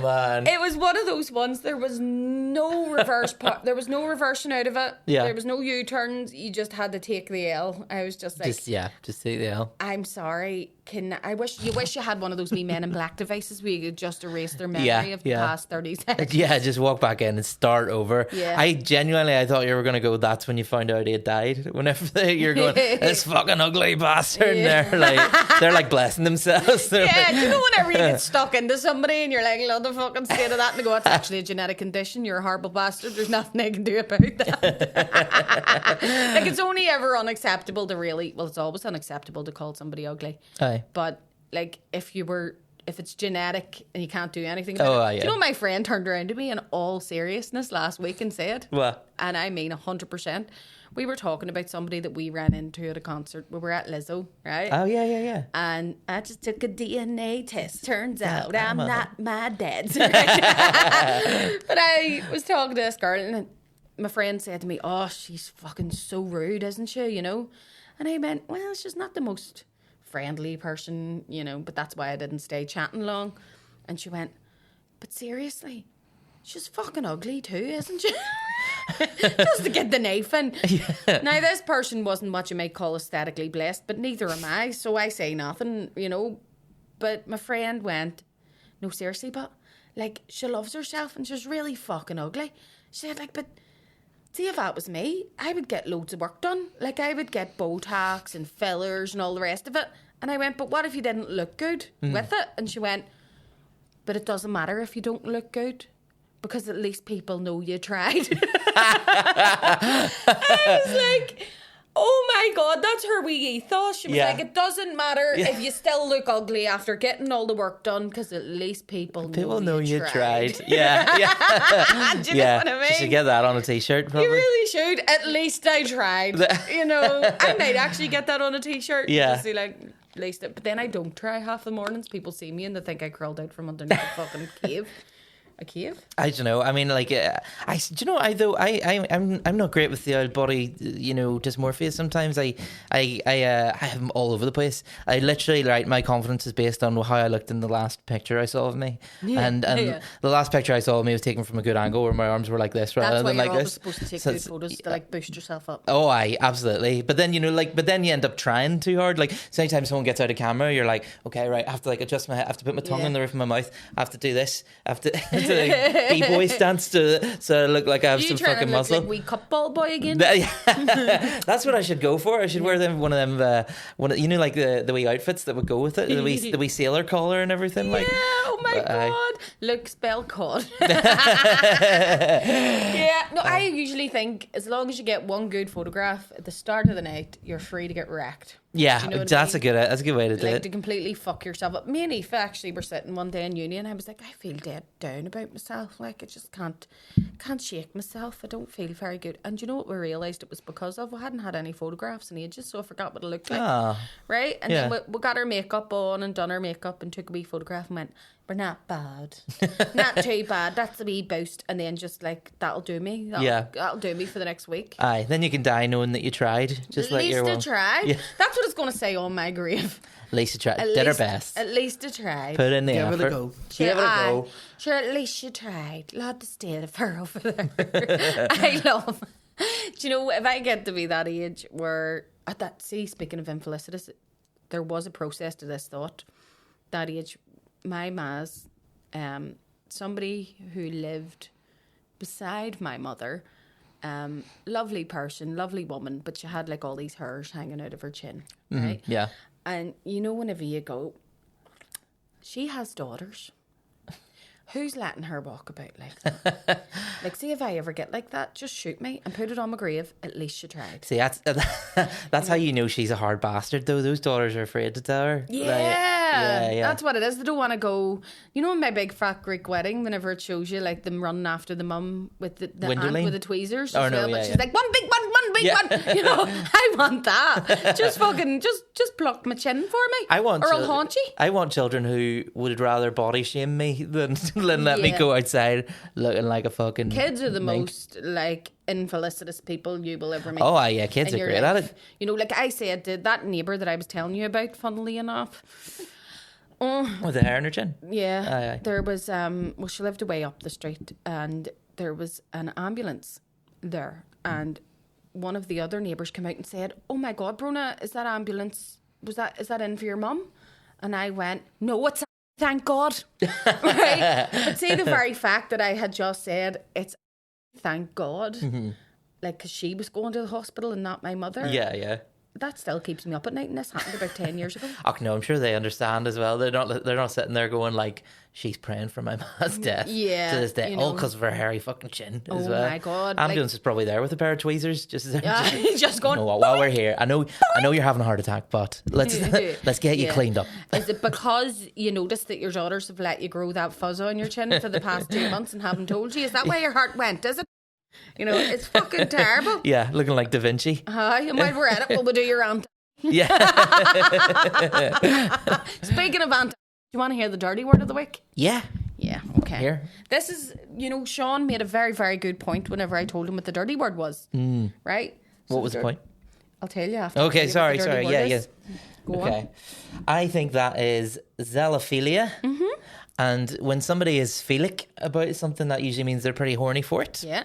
man. It was one of those ones. There was no reverse. There was no reversing out of it. Yeah. There was no U-turns. You just had to take the L. I was just like, Just take the L. I'm sorry. You wish you had one of those wee Men in Black devices where you could just erase their memory of the past 30 seconds. Yeah, just walk back in and start over. Yeah. I thought you were going to go, that's when you found out he had died. Whenever you're going, this fucking ugly bastard. Yeah. And they're like blessing themselves. They're Yeah, like, do you know whenever you get stuck into somebody and you're like, love the fucking state of that, and they go, it's actually a genetic condition, you're a horrible bastard, there's nothing I can do about that. Like, it's only ever unacceptable to it's always unacceptable to call somebody ugly. Aye. But, like, if it's genetic and you can't do anything about it. Do you know my friend turned around to me in all seriousness last week and said, what? and I mean 100%, we were talking about somebody that we ran into at a concert. We were at Lizzo, right? Oh, yeah. And I just took a DNA test. Turns out I'm not my dad's. But I was talking to this girl, and my friend said to me, oh, she's fucking so rude, isn't she, you know? And I went, well, she's not the most friendly person, you know, but that's why I didn't stay chatting long. And she went, but seriously, she's fucking ugly too, isn't she? Just to get the knife in. Yeah. Now, this person wasn't what you might call aesthetically blessed, but neither am I, so I say nothing, you know. But my friend went, no, seriously, but, like, she loves herself and she's really fucking ugly. She said, like, but see, if that was me, I would get loads of work done. Like, I would get Botox and fillers and all the rest of it. And I went, but what if you didn't look good with it? And she went, but it doesn't matter if you don't look good, because at least people know you tried. I was like, oh my God, that's her wee ethos. She was like, it doesn't matter if you still look ugly after getting all the work done, because at least people know you tried. Yeah. Do you know what I mean? You should get that on a t-shirt, probably. You really should. At least I tried. You know, I might actually get that on a t-shirt. Yeah. Just see, like, at least but then I don't try half the mornings. People see me and they think I crawled out from underneath a fucking cave. A cave? I don't know. I mean, like, I'm not great with the old body, you know, dysmorphia. Sometimes I have them all over the place. I literally, right, my confidence is based on how I looked in the last picture I saw of me, and the last picture I saw of me was taken from a good angle where my arms were like this rather than like this. That's why you're always supposed to take good photos to like boost yourself up. Oh, aye, absolutely. But then you end up trying too hard. Like, so anytime someone gets out of camera, you're like, okay, right, I have to like adjust my head, I have to put my tongue in the roof of my mouth, I have to do this, I have to. B-boy stance so I look like I have some fucking muscle. Like wee cup ball boy again? That's what I should go for. I should wear one of them, you know, like the wee outfits that would go with it, the wee sailor collar and everything. Like, Oh my But, God. Look, spell cod. No, I usually think as long as you get one good photograph at the start of the night, you're free to get wrecked. Yeah, Do you know what I that's mean? a good way to do Like it. to completely fuck yourself up. Me and Aoife actually were sitting one day in uni and I was like, I feel dead down about myself. Like I just can't shake myself. I don't feel very good. And you know what we realised it was because of? We hadn't had any photographs in ages, so I forgot what it looked like. Ah, Right? And Yeah. then we got our makeup on and done our makeup and took a wee photograph and went, we're not bad. Not too bad. That's a wee boost. And then just like, that'll do me. That'll do me for the next week. aye. Then you can die knowing that you tried. Just At like least your I one. tried. Yeah. That's what it's going to say on my grave. At least you tried. At Did her least- best. At least I tried. Put in the Give effort. it a go. Sure, Give it a aye. go. Sure, at least you tried. Lord, the state of her over there. I love. Do you know, if I get to be that age where, at that, see, speaking of Infelicitous, there was a process to this thought. That age, my ma's, somebody who lived beside my mother, lovely person, lovely woman, but she had like all these hairs hanging out of her chin, right? Yeah. And you know, whenever you go, she has daughters. Who's letting her walk about like that? Like, see if I ever get like that, just shoot me and put it on my grave. At least you tried. See, that's how you know she's a hard bastard, though. Those daughters are afraid to tell her. Yeah, yeah. That's what it is. They don't want to go. You know, in my big fat Greek wedding, whenever it shows you like them running after the mum with the aunt Windowling? with the tweezers, Oh, as no, well, yeah, but she's yeah. like one big one. You know, I want that. Just fucking, just pluck my chin for me. I want or I'll haunt you. I want children who would rather body shame me than let me Yeah. go outside looking like a fucking Kids are the mink. most like infelicitous people you will ever meet. Oh, yeah, kids in are your great life. at it. You know, like I said, that neighbour that I was telling you about, funnily enough. Oh, With the hair in her chin. yeah. Aye, aye. There was well, she lived away up the street, and there was an ambulance there, and one of the other neighbours came out and said, "Oh my God, Bronagh, is that ambulance? Is that in for your mum?" And I went, "No, it's." Thank God. Right? But see, the very fact that I had just said it's thank God, like, because she was going to the hospital and not my mother. Yeah. That still keeps me up at night, and this happened about 10 years ago. Oh no, I'm sure they understand as well. They're not sitting there going like, she's praying for my ma's death. Yeah, To this day, you all know. because of her hairy fucking chin as Oh well. my God, Ambulance is probably there with a pair of tweezers, just as Just going, No, while we're here, I know you're having a heart attack, but let's get you Yeah. cleaned up. Is it because you noticed that your daughters have let you grow that fuzz on your chin for the past 2 months and haven't told you? Is that why your heart went, is it? You know, it's fucking terrible. Yeah, looking like Da Vinci. And while we're at it, we'll do your aunt. Yeah. Speaking of aunt, do you want to hear the dirty word of the week? Yeah. Yeah, okay. Here. This is, you know, Sean made a very, very good point whenever I told him what the dirty word was. Right? So What was the point? I'll tell you after. I tell Okay, you what sorry. the dirty word Yeah, is. Go on. Okay. I think that is zelophilia. And when somebody is philic about something, that usually means they're pretty horny for it. Yeah.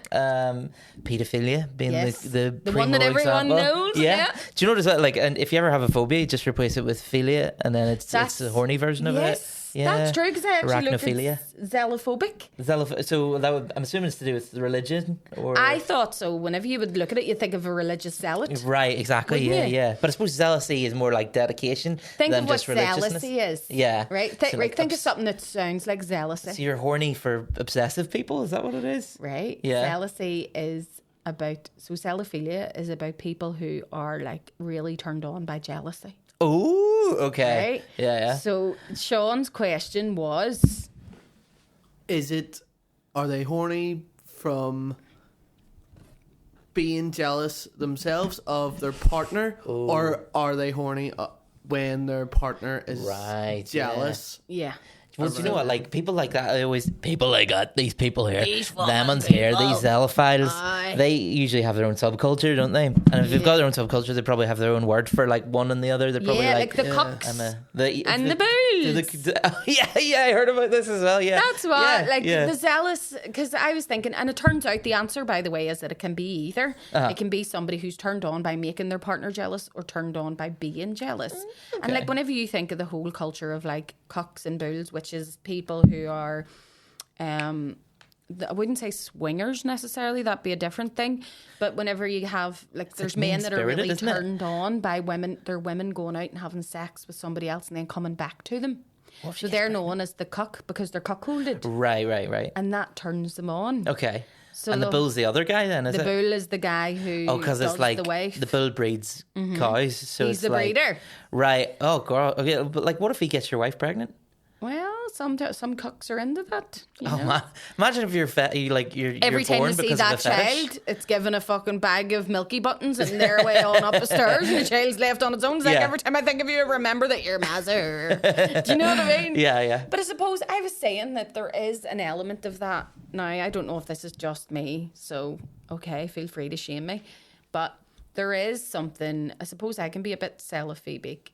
Pedophilia being Yes. the one that primo everyone example. knows, yeah. Do you notice that? Like, and if you ever have a phobia, just replace it with philia, and then it's a horny version of yes, it. Yeah. that's true, because I actually looked Arachnophilia. at xenophobic. So I'm assuming it's to do with religion, or I thought so. Whenever you would look at it, you'd think of a religious zealot. right, exactly, Wouldn't you? yeah. But I suppose zealousy is more like dedication Think than of what just religiousness. zealousy is. Yeah, Right? So, like, Think of something that sounds like zealousy. So you're horny for obsessive people? Is that what it is? Right? Yeah. Zealousy is about, so zelophilia is about people who are like really turned on by jealousy. Oh, okay. Right? Yeah. So Sean's question was, Are they horny from being jealous themselves of their partner, or are they horny when their partner is Right, jealous? yeah. Well, do you know what? Like people like that, people like that. These people here, These them fucking ones here, people. these zelophiles. Aye. They usually have their own subculture, don't they? And if they've got their own subculture, they probably have their own word for like one and the other. They're probably Yeah, like the yeah, cocks. I'm And the bulls. Yeah, I heard about this as well. Yeah, That's what, yeah. the zealous, because I was thinking, and it turns out the answer, by the way, is that it can be either. It can be somebody who's turned on by making their partner jealous or turned on by being jealous. And like whenever you think of the whole culture of like cocks and bulls, which is people who are, I wouldn't say swingers necessarily, that'd be a different thing. But whenever you have, like, there's like men that are mean-spirited, really isn't it? turned on by women, they're women going out and having sex with somebody else and then coming back to them. So they're known as the cuck because they're cuckolded. Right. And that turns them on. Okay. So And the bull's the other guy then, is the it? bull is the guy who because does it's like the wife. the bull breeds cows, so He's it's the like, breeder. right? Oh god, okay. But like, what if he gets your wife pregnant? Well, some cucks are into that. You Oh know? man, imagine if you're you're Every time born you see because that of the fetish. child, it's given a fucking bag of milky buttons and they're way on up the stairs and the child's left on its own. It's like Yeah. every time I think of you, I remember that you're Mazur. Do you know what I mean? Yeah. But I suppose I was saying that there is an element of that. Now, I don't know if this is just me, so okay, feel free to shame me. But there is something, I suppose I can be a bit cellophilic.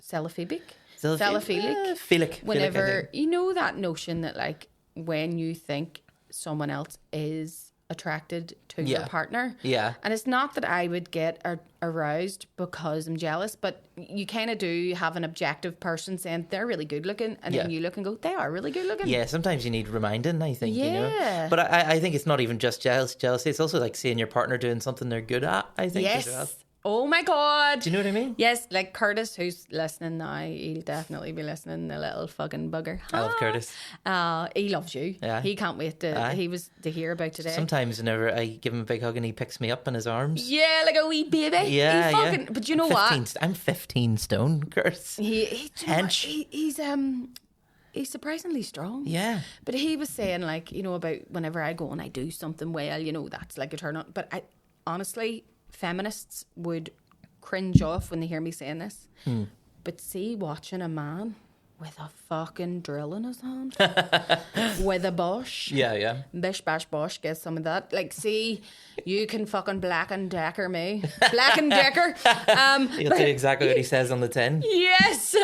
Cellophilic? Cellophilic. Philic. Whenever, you know that notion that like when you think someone else is attracted to your partner. Yeah. And it's not that I would get aroused because I'm jealous, but you kind of do have an objective person saying they're really good looking, and then you look and go, they are really good looking. Yeah, sometimes you need reminding, I think, you know. Yeah. But I think it's not even just jealousy. It's also like seeing your partner doing something they're good at, I think. Yes. As well. Oh my God. Do you know what I mean? Yes, like Curtis, who's listening now, he'll definitely be listening, the little fucking bugger. I love Curtis. He loves you. Yeah. He can't wait to hear about today. Sometimes whenever I give him a big hug and he picks me up in his arms. Yeah, like a wee baby. Yeah, He fucking, But you know what? I'm 15 stone, Curtis. He's Hench. he's surprisingly strong. Yeah. But he was saying, like, you know, about whenever I go and I do something well, you know, that's like a turn on. But I honestly, feminists would cringe off when they hear me saying this. But see, watching a man with a fucking drill in his hand, with a Bosch. Yeah. Bish bash bosh, get some of that. Like, see, you can fucking Black and Decker me. Black and Decker. You'll do exactly what he says on the tin. Yes.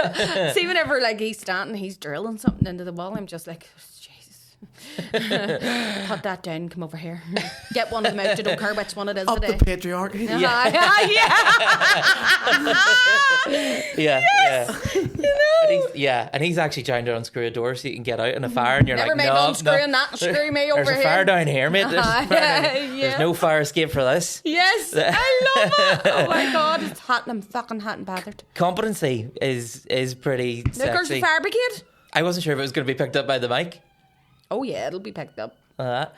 See, whenever like he's standing, he's drilling something into the wall, I'm just like, Jesus. Put that down, come over here. Get one of them out, I don't care which one it is Up today. the patriarchy. Yeah. And he's actually trying to unscrew a door so you can get out in a fire, and you're Never like, mind no, unscrewing that, screw me over There's here. a fire down here, mate. There's no fire escape for this. Yes, I love it. Oh my God, it's hot and I'm fucking hot and bothered. Competency is pretty Look, there's the sexy. fire brigade. I wasn't sure if it was going to be picked up by the mic. Oh yeah, it'll be picked up.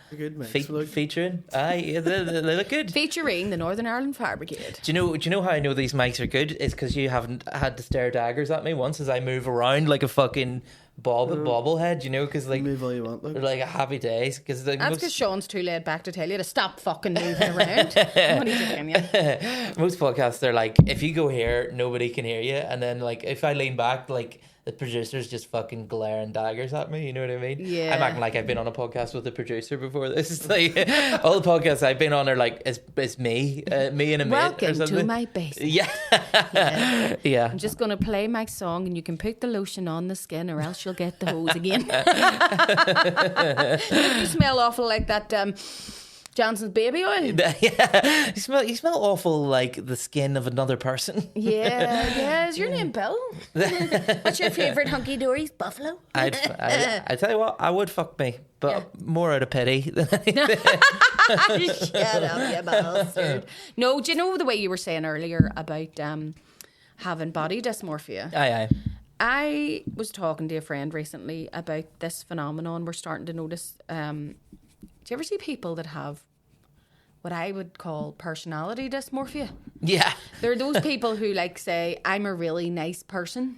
Good mix. Featuring. Aye, they look good. Featuring the Northern Ireland Fire Brigade. Do you know how I know these mics are good? It's because you haven't had to stare daggers at me once as I move around like a fucking bobblehead, you know, because like Move all you want, they're like a happy days. Because That's because Sean's too laid back to tell you to stop fucking moving around. What are you doing, yeah? most podcasts, they're like, if you go here, nobody can hear you, and then like if I lean back, like the producer's just fucking glaring daggers at me. You know what I mean? Yeah. I'm acting like I've been on a podcast with a producer before. This is like all the podcasts I've been on are like it's me and a mate or Welcome something. to my basement. Yeah. Yeah. I'm just going to play my song and you can put the lotion on the skin or else you'll get the hose again. You smell awful like that Johnson's baby oil. Yeah. You smell awful like the skin of another person. Yeah. Is your name Bill? What's your favourite hunky-dories? Buffalo? I tell you what, I would fuck me, but more out of pity than anything. Shut up, you bastard. No, do you know the way you were saying earlier about having body dysmorphia? Aye. I was talking to a friend recently about this phenomenon we're starting to notice. Do you ever see people that have what I would call personality dysmorphia? Yeah. There are those people who like say, I'm a really nice person.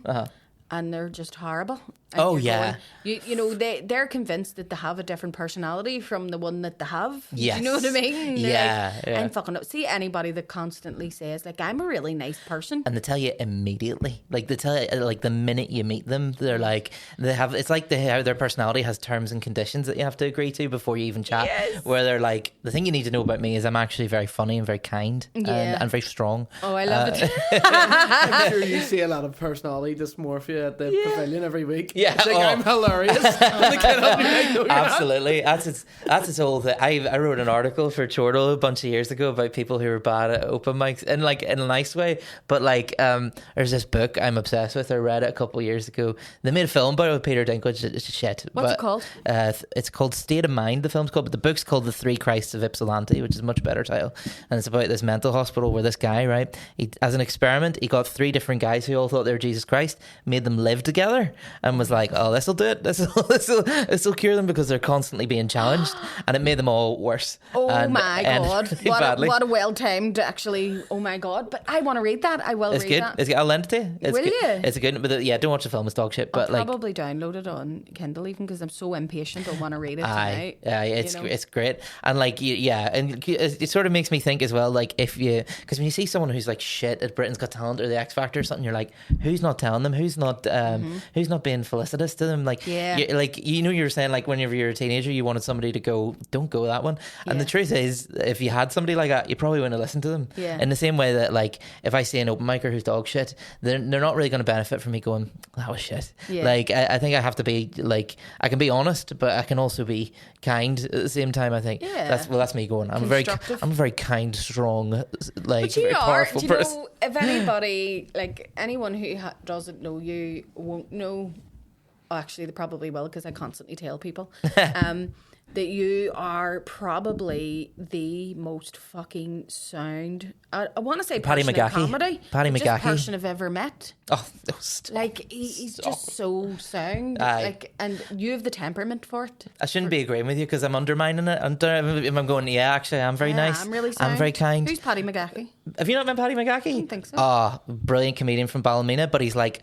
And they're just horrible. And Oh, you're yeah. going, you know, they're convinced that they have a different personality from the one that they have. Yes. Do you know what I mean? They're Yeah, like, yeah. I'm fucking up. See anybody that constantly says, like, I'm a really nice person. And they tell you immediately, like they tell you, like the minute you meet them, they're like it's like their personality has terms and conditions that you have to agree to before you even chat. Yes. Where they're like, the thing you need to know about me is I'm actually very funny and very kind and very strong. Oh, I love it. I'm sure you see a lot of personality dysmorphia at the pavilion every week. Yeah. Yeah, It's like, I'm hilarious. And the kid will be like, no, you're not. absolutely. That's its whole thing. I wrote an article for Chortle a bunch of years ago about people who are bad at open mics, and like in a nice way. But like, there's this book I'm obsessed with. I read it a couple of years ago. They made a film about it with Peter Dinklage. It's shit. What's it called? It's called State of Mind. The film's called, but the book's called The Three Christs of Ypsilanti, which is a much better title. And it's about this mental hospital where this guy, right, as an experiment, he got 3 different guys who all thought they were Jesus Christ, made them live together, and was like, "Oh, this will do it. This will cure them," because they're constantly being challenged, and it made them all worse. Oh and my ended God! really badly. What a well timed, actually. Oh my God! But I want to read that. I will It's read good. that. It's good. I'll lend it to you. It's Will good. you? It's good. But yeah, don't watch the film. It's dog shit. But I'll like, probably download it on Kindle even because I'm so impatient. I want to read it aye, tonight. it's great. And like, yeah, and it sort of makes me think as well. Like, because when you see someone who's like shit at Britain's Got Talent or the X Factor or something, you're like, who's not telling them? Who's not being felicitous to them? Like, Yeah. you were saying like whenever you're a teenager, you wanted somebody to go, don't go that one. And the truth is, if you had somebody like that, you probably wouldn't have listened to them. Yeah. In the same way that like, if I see an open micer who's dog shit, they're not really going to benefit from me going, that was shit. Yeah. Like, I think I have to be like, I can be honest, but I can also be kind at the same time. I think that's me going. I'm a very kind, strong, like But you very are, powerful do you person. know, if anybody, like anyone who doesn't know you won't know, actually they probably will because I constantly tell people, that you are probably the most fucking sound, I want to say Paddy person in McGahey. comedy. Paddy just McGahey. person I've ever met. Oh, Like he's just so sound. Aye. Like, and you have the temperament for it. I shouldn't be agreeing with you because I'm undermining it. If I'm going, yeah, actually, I'm very nice. I'm really sound. I'm very kind. Who's Paddy McGahey? Have you not met Paddy McGahey? I don't think so. Oh, brilliant comedian from Ballymena, but he's like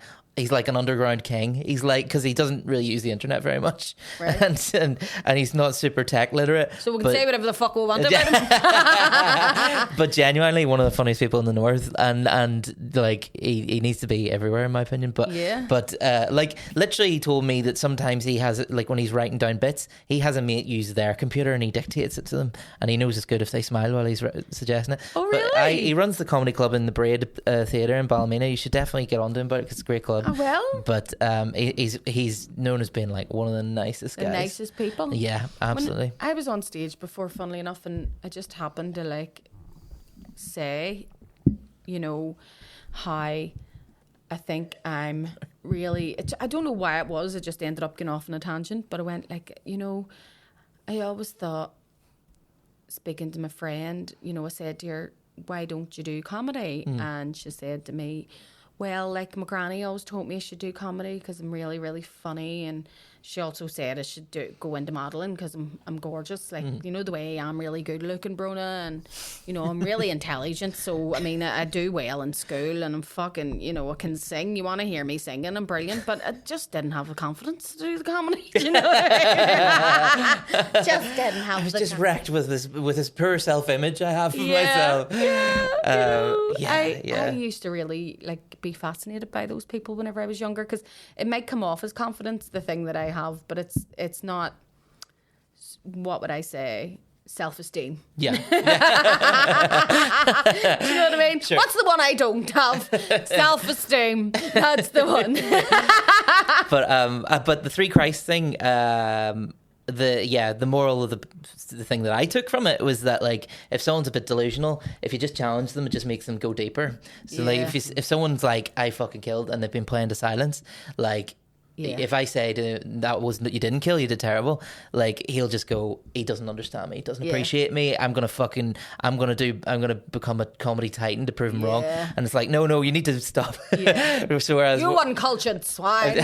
an underground king. He's like, because he doesn't really use the internet very much, Right. and he's not super tech literate. So we can say whatever the fuck we want about him. But genuinely one of the funniest people in the north, and like he needs to be everywhere in my opinion. But Yeah. but like literally he told me that sometimes he has, like when he's writing down bits, he has a mate use their computer and he dictates it to them, and he knows it's good if they smile while he's suggesting it. Oh, But really? he runs the comedy club in the Braid Theatre in Ballymena. You should definitely get on to him about it 'cause it's a great club. Oh, well. But he's known as being like one of the nicest The guys. nicest people. Yeah, absolutely. When I was on stage before, funnily enough, and I just happened to like say, you know, how I think I'm really, I don't know why it was, I just ended up going off on a tangent, but I went like, you know, I always thought, speaking to my friend, you know, I said to her, why don't you do comedy? And she said to me, well, like my granny always told me I should do comedy because I'm really, really funny, and she also said I should go into modelling because I'm gorgeous, like you know the way I am, really good looking, Bronagh, and you know I'm really intelligent. So I mean I do well in school, and I'm fucking, you know, I can sing. You want to hear me singing? I'm brilliant, but I just didn't have the confidence to do the comedy. You know, just didn't have. I was just wrecked with this poor self image I have of myself. I used to really like be fascinated by those people whenever I was younger because it might come off as confidence, the thing that I have, but it's not. What would I say? Self-esteem. Yeah. Do you know what I mean? Sure. What's the one I don't have? Self-esteem. That's the one. But the Three Christ thing, the moral of the thing that I took from it was that like if someone's a bit delusional, if you just challenge them, it just makes them go deeper. So like if someone's like, I fucking killed, and they've been playing to silence, like. Yeah. If I say to him, that wasn't, you didn't kill, you did terrible, like he'll just go, he doesn't understand me, he doesn't appreciate me, I'm gonna become a comedy titan to prove him wrong. And it's like, no, you need to stop. So whereas you uncultured swine.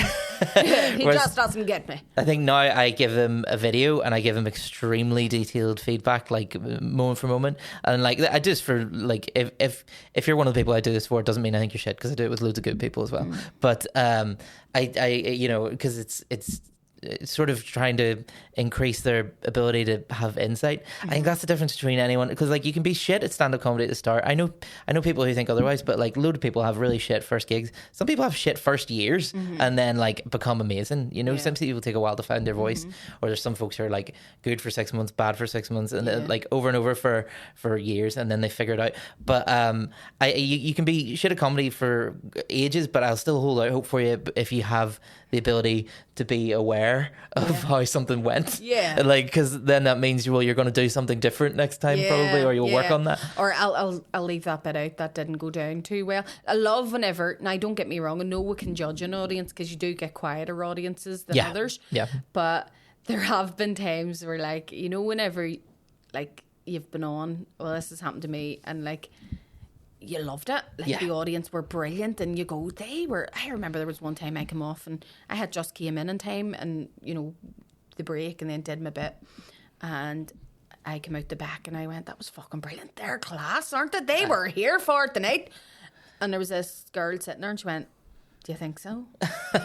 He just doesn't get me. I think now I give him a video and I give him extremely detailed feedback, like moment for moment, and like I do this for like if you're one of the people I do this for, it doesn't mean I think you're shit, because I do it with loads of good people as well. But I you know, because it's sort of trying to increase their ability to have insight. I think that's the difference between anyone, because like you can be shit at stand-up comedy at the start. I know people who think otherwise, but like load of people have really shit first gigs. Some people have shit first years and then like become amazing. You know, some people take a while to find their voice, or there's some folks who are like good for 6 months, bad for 6 months, and then like over and over for years, and then they figure it out. But you can be shit at comedy for ages, but I'll still hold out hope for you if you have the ability to be aware of how something went. Yeah. Like, because then that means, well, you're going to do something different next time probably, or you'll work on that. Or I'll leave that bit out. That didn't go down too well. I love whenever, now don't get me wrong, I know we can judge an audience because you do get quieter audiences than others. Yeah. But there have been times where, like, you know, whenever like you've been on, well, this has happened to me, and like you loved it. Like the audience were brilliant, and you go, I remember there was one time I came off and I had just came in time, and you know, the break, and then did my bit, and I came out the back and I went, that was fucking brilliant. They're class, aren't they? They were here for it tonight. And there was this girl sitting there and she went, do you think so?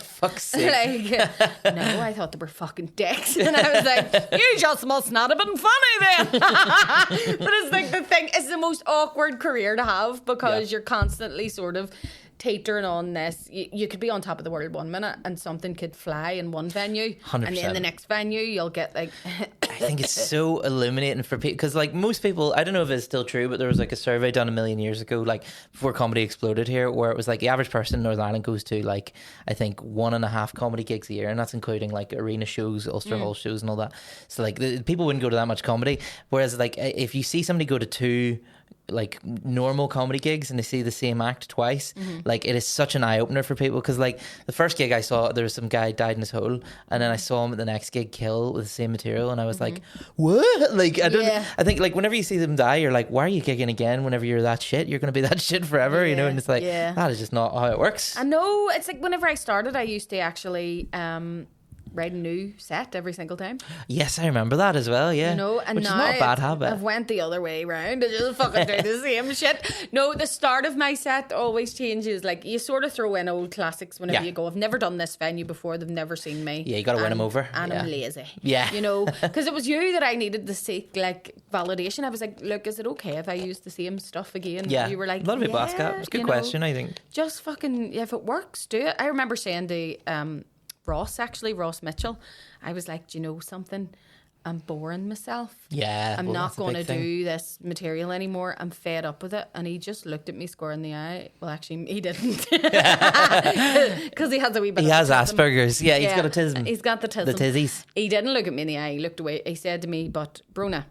Fuck's sake. Like, no, I thought they were fucking dicks. And I was like, you just must not have been funny then. But it's like the thing, it's the most awkward career to have, because you're constantly sort of teetering on this. You could be on top of the world 1 minute and something could fly in one venue, 100%. and then the next venue you'll get like I think it's so illuminating for people, because like most people, I don't know if it's still true, but there was like a survey done a million years ago, like before comedy exploded here, where it was like the average person in Northern Ireland goes to like, I think 1.5 comedy gigs a year, and that's including like arena shows, Ulster Hall shows and all that. So like people wouldn't go to that much comedy, whereas like if you see somebody go to 2 like normal comedy gigs and they see the same act twice, like it is such an eye-opener for people, because like the first gig I saw, there was some guy died in his hole, and then I saw him at the next gig kill with the same material, and I was like, what? Like I don't I think like whenever you see them die, you're like, why are you gigging again? Whenever you're that shit, you're going to be that shit forever, you know. And it's like, that is just not how it works. I know. It's like whenever I started, I used to actually write a new set every single time. Yes, I remember that as well, yeah. You know, and which now is not a bad habit. I've went the other way around. I just fucking do the same shit. No, the start of my set always changes. Like, you sort of throw in old classics whenever you go. I've never done this venue before. They've never seen me. Yeah, you got to win them over. And I'm lazy. Yeah. You know, because it was you that I needed to seek, like, validation. I was like, look, is it okay if I use the same stuff again? Yeah. You were like, a lot of people ask that. It's a good question, I think. Just fucking, if it works, do it. I remember saying to Ross Mitchell, I was like, do you know something? I'm boring myself. Yeah. I'm not going to do this material anymore. I'm fed up with it. And he just looked at me square in the eye. Well, actually, he didn't. Because he has a wee bit He of has autism. Asperger's. Yeah, he's got autism. He's got the tism. The tizzies. He didn't look at me in the eye. He looked away. He said to me, but Bronagh,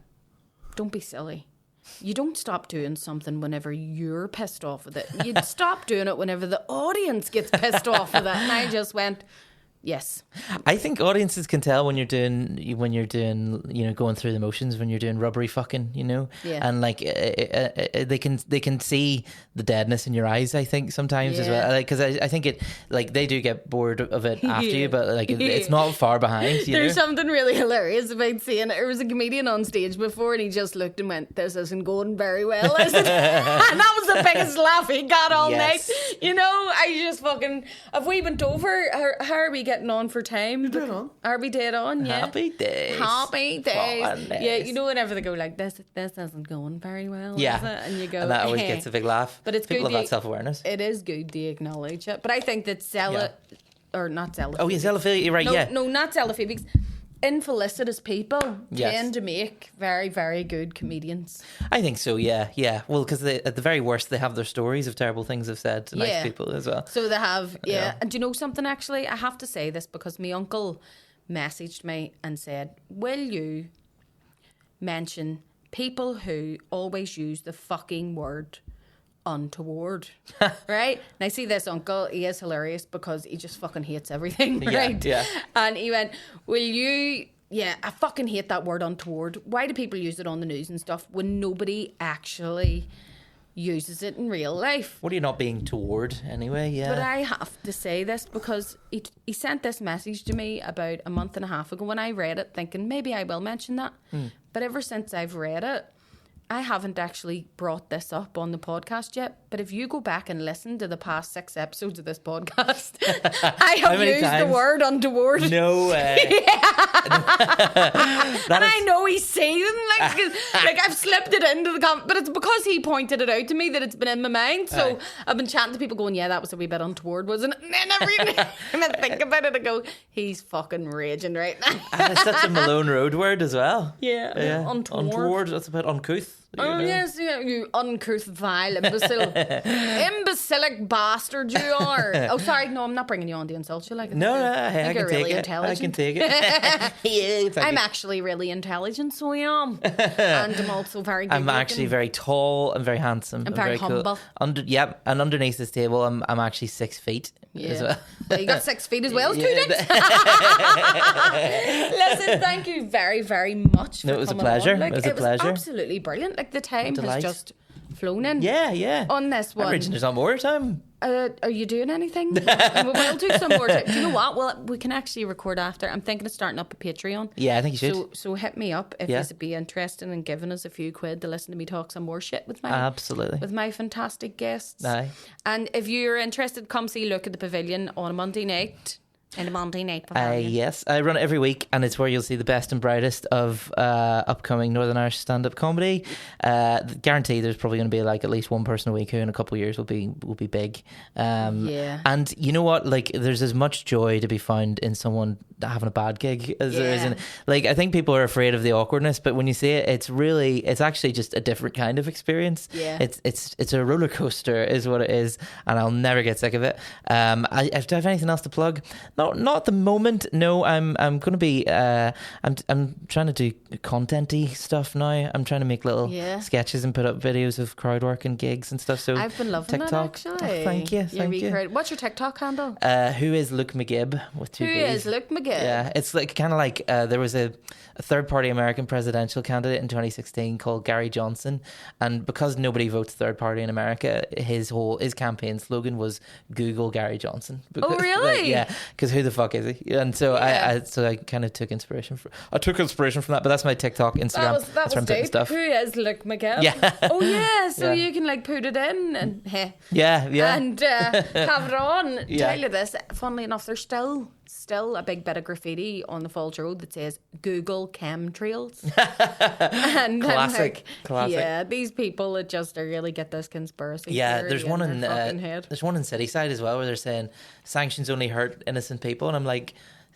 don't be silly. You don't stop doing something whenever you're pissed off with it. You'd stop doing it whenever the audience gets pissed off with it. And I just went... Yes, I think audiences can tell when you're doing, you know, going through the motions, when you're doing rubbery fucking, you know, and like they can see the deadness in your eyes. I think sometimes as well, because I think it, like, they do get bored of it after you, but like it's not far behind. There's something really hilarious about seeing it. There was a comedian on stage before, and he just looked and went, "This isn't going very well, is it?" And that was the biggest laugh he got all night. You know, I just fucking, have we been over? How are we getting on for time? Dead on. Are we dead on? Yeah. Happy days. Happy days. Fun days. Yeah, you know, whenever they go like, this isn't going very well, is it? And you go, and that always gets a big laugh. But it's people good have that self-awareness. It is good to acknowledge it. But I think that or not zealophobic. Oh, yeah, zealophilia, right, no, yeah. No, not zealophobics. Infelicitous people tend to make very, very good comedians. I think so, yeah. Well, because at the very worst, they have their stories of terrible things they've said to nice people as well. So they have, And do you know something, actually? I have to say this because my uncle messaged me and said, will you mention people who always use the fucking word untoward? Right? And I see this uncle, he is hilarious because he just fucking hates everything, right? Yeah. And he went, will you... Yeah, I fucking hate that word untoward. Why do people use it on the news and stuff when nobody actually uses it in real life? What are you not being toward anyway? Yeah. But I have to say this because he sent this message to me about a month and a half ago when I read it thinking maybe I will mention that. But ever since I've read it, I haven't actually brought this up on the podcast yet, but if you go back and listen to the past 6 episodes of this podcast, I have used the word untoward. No way. And I know he's saying like I've slipped it into the comment, but it's because he pointed it out to me that it's been in my mind. So I've been chatting to people going, yeah, that was a wee bit untoward, wasn't it? And then every time I think about it, I go, he's fucking raging right now. And it's such a Malone Road word as well. Yeah. Untoward. That's a bit uncouth. Oh, yes, yeah, you uncouth, vile, imbecilic bastard you are. Oh, sorry, no, I'm not bringing you on to insult you. Like, No, I can take it. I can take it. I'm actually really intelligent, so I am. And I'm also very good I'm actually very tall and very handsome. I'm very humble. Cool. And underneath this table, I'm actually 6 feet. Yeah. Well, you got 6 feet as well as 2 dicks. Listen, thank you very, very much. No, it was a pleasure. Like, it was a pleasure. Absolutely brilliant. Like, the time has just flown in. Yeah. On this one. I'm reaching there's not more time. Are you doing anything? We'll do some more time. Do you know what? Well, we can actually record after. I'm thinking of starting up a Patreon. Yeah, I think you should. So hit me up if you'd be interested in giving us a few quid to listen to me talk some more shit with my fantastic guests. Aye. And if you're interested, come see Look at the Pavilion on a Monday night. In a Monday night pavilion. Yes, I run it every week, and it's where you'll see the best and brightest of upcoming Northern Irish stand-up comedy. Guarantee there's probably going to be like at least one person a week who in a couple of years will be big. And you know what? Like, there's as much joy to be found in someone having a bad gig as there is in. Like, I think people are afraid of the awkwardness, but when you see it, it's actually just a different kind of experience. Yeah, it's a roller coaster, is what it is, and I'll never get sick of it. Do I have anything else to plug? Not at the moment. No, I'm going to be. I'm trying to do content-y stuff now. I'm trying to make little sketches and put up videos of crowd work and gigs and stuff. So I've been loving TikTok. That actually. Oh, thank you. What's your TikTok handle? Who is Luke Mcgibb with 2 B's? Who is Luke Mcgibb? Yeah, it's like kind of like there was a third-party American presidential candidate in 2016 called Gary Johnson, and because nobody votes third-party in America, his campaign slogan was "Google Gary Johnson." Because, really? Because who the fuck is he? And so I kind of took inspiration from that. But that's my TikTok, Instagram. That was deep. Stuff. Who is Luke Mcgibb? Yeah. Oh yeah. So you can like put it in and yeah, and have it on. Tell you this. Funnily enough, there's still a big bit of graffiti on the Falls Road that says Google chemtrails. And classic. Yeah, these people that just really get this conspiracy. Yeah, there's one in Cityside as well where they're saying sanctions only hurt innocent people, and I'm like,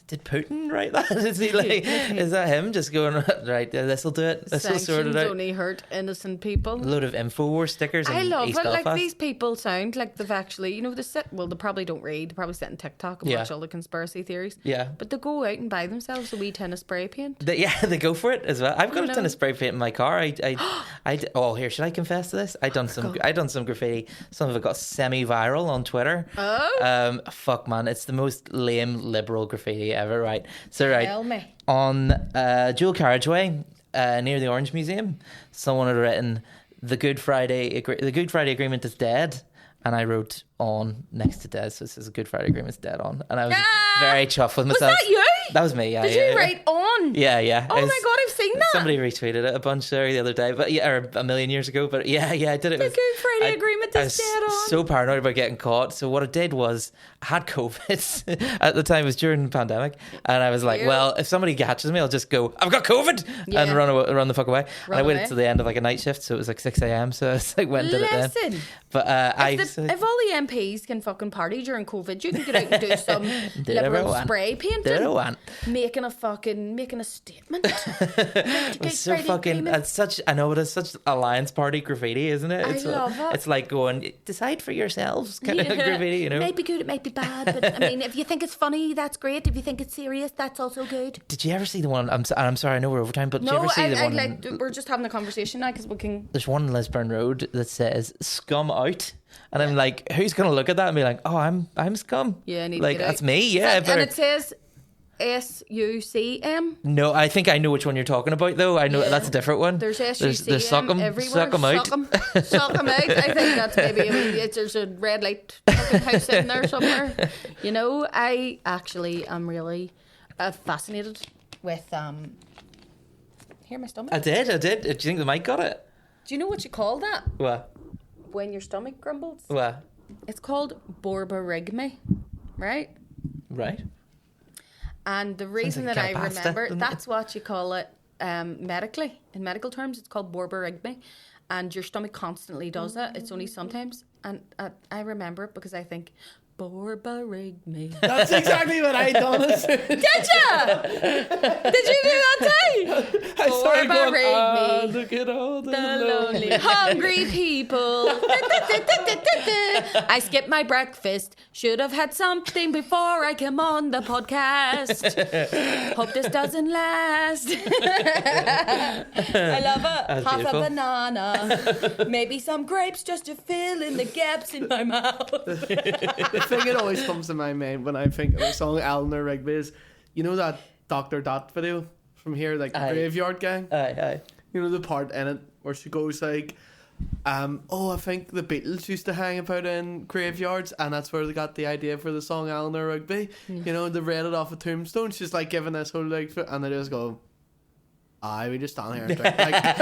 did Putin write that? Is he like? Is that him just going right? This will do it. This will sort it out. Only hurt innocent people. A load of InfoWars stickers. I love East it. Belfast. Like, these people sound like they've actually, they probably don't read. They probably sit on TikTok and watch all the conspiracy theories. Yeah. But they go out and buy themselves a wee tin of spray paint. They go for it as well. I've got a tin of spray paint in my car. Here, should I confess to this? I done some graffiti. Some of it got semi-viral on Twitter. Oh. Fuck man, it's the most lame liberal graffiti ever. Right. So Tell me. On dual carriageway near the Orange Museum, someone had written the Good Friday Agreement is dead, and I wrote on next to dead, so it says the Good Friday Agreement's dead on, and I was very chuffed with myself. Was that you? That was me. Yeah. Did you write on? Yeah. Oh my god, I've seen that. Somebody retweeted it a bunch there the other day, but or a million years ago. But yeah, I did it. The Good Friday Agreement is dead on. I was so paranoid about getting caught. So what I did was I had COVID at the time. It was during the pandemic, and I was like, well, if somebody catches me, I'll just go, I've got COVID, and run the fuck away. And I waited till the end of like a night shift, so it was like 6 a.m. So I was like, went and did it then. But if all the MPs can fucking party during COVID, you can get out and do some liberal spray painting, making a statement. It's so fucking. It's such Alliance Party graffiti, isn't it? I love it. It's like going, decide for yourselves kind of graffiti, you know. It might be good, it might be bad, but I mean, if you think it's funny, that's great. If you think it's serious, that's also good. Did you ever see the one? I'm sorry, I know we're over time, but did you ever see the one? We're just having a conversation now because we can. There's one in Lisburn Road that says "scum out." And I'm like, who's going to look at that and be like, oh, I'm scum? Yeah, I need like to get that's out. me. Yeah, and it says SUCM. No, I think I know which one you're talking about, though. I know that's a different one. There's SUCM there's suck 'em, everywhere. Suck 'em out. Suck 'em out. I think that's maybe there's a red light fucking house in there somewhere. You know, I actually am really fascinated with. Hear my stomach. I did. Do you think the mic got it? Do you know what you call that? What? When your stomach grumbles? What? It's called borborygmi, right? Right. And the reason like that I pasta, remember, doesn't that's what you call it medically. In medical terms, it's called borborygmi. And your stomach constantly does it. It's only sometimes. And I remember it because I think, borborygmi. That's exactly what I done. Did you? Did you do that too? I started going, Borborygmi. look at all the Lonely, hungry people. I skipped my breakfast. Should have had something before I came on the podcast. Hope this doesn't last. I love it. That's Half beautiful. a banana. Maybe some grapes just to fill in the gaps in my mouth. The thing that always comes to my mind when I think of the song Eleanor Rigby is, you know that Dr. Dot video from here, like the Aye. Graveyard Gang? Aye. You know the part in it where she goes like, I think the Beatles used to hang about in graveyards, and that's where they got the idea for the song Eleanor Rigby. You know, they read it off a tombstone. She's like giving this whole like, and they just go, aye, we just stand here and drink. Like,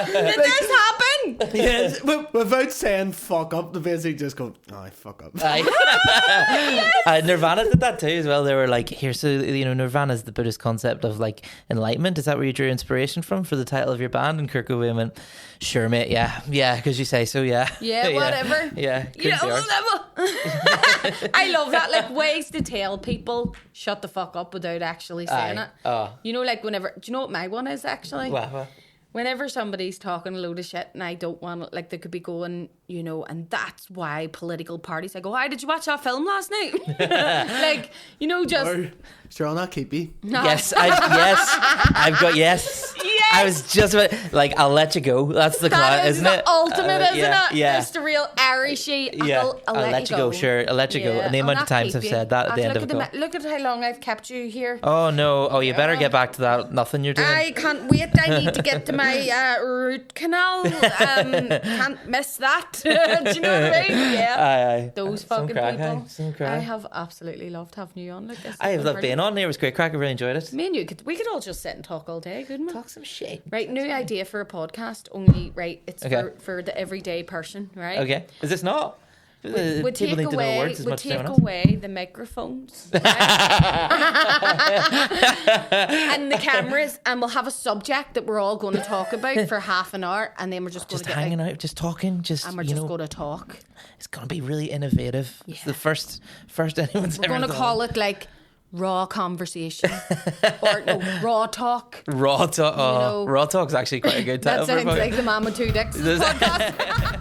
Did this happen? yes, without saying fuck up, they basically just go, aye, fuck up. Aye. Nirvana did that too as well. They were like, here, so Nirvana is the Buddhist concept of like enlightenment. Is that where you drew inspiration from for the title of your band? And Kurt Cobain went, sure, mate, yeah, because you say so, yeah. Yeah, whatever. Yeah, Yeah, couldn't be arsed. whatever. I love that. Like, ways to tell people shut the fuck up without actually saying Aye. it. Oh. You know, like whenever, do you know what my one is actually? What? Whenever somebody's talking a load of shit and I don't want to, like, they could be going, you know, and that's why political parties, I go, hi, did you watch that film last night? Like, you know, just. Or, sure, I'll not keep you. No. Yes, I've got yes. Yes. I was just about, like, I'll let you go. That's the That class, is isn't the it? ultimate, isn't yeah, it? Yeah. It's the real Irishy. Yeah, I'll let you go. Sure, I'll let you go. And the I'll amount of not times keep I've you. said that at the end Look of a at call. Look at how long I've kept you here. Oh no! Oh, you better get back to that. Nothing you're doing. I can't wait. I need to get to my root canal. Can't miss that. Do you know what I mean? Yeah. Aye. Those Some fucking crack, people. aye, some crack. I have absolutely loved having you on. Like this. I have loved being on there. It was great crack. I really enjoyed it. Me and you we could all just sit and talk all day, couldn't we? Talk some shit. Right, new idea for a podcast. Only right, it's Okay. for the everyday person, right? Okay. Is this not? We People take need to know away, words as we much as take anyone else. away the microphones right? and the cameras, and we'll have a subject that we're all going to talk about for half an hour, and then we're just going Just to get hanging out, just talking, just and we're you just know, going to talk. it's gonna be really innovative. It's the first anyone's We're ever going to done call it like raw conversation or no, raw talk. Raw Talk. Oh, know, Raw Talk's actually quite a good title That for a sounds podcast. like the man with two dicks podcast.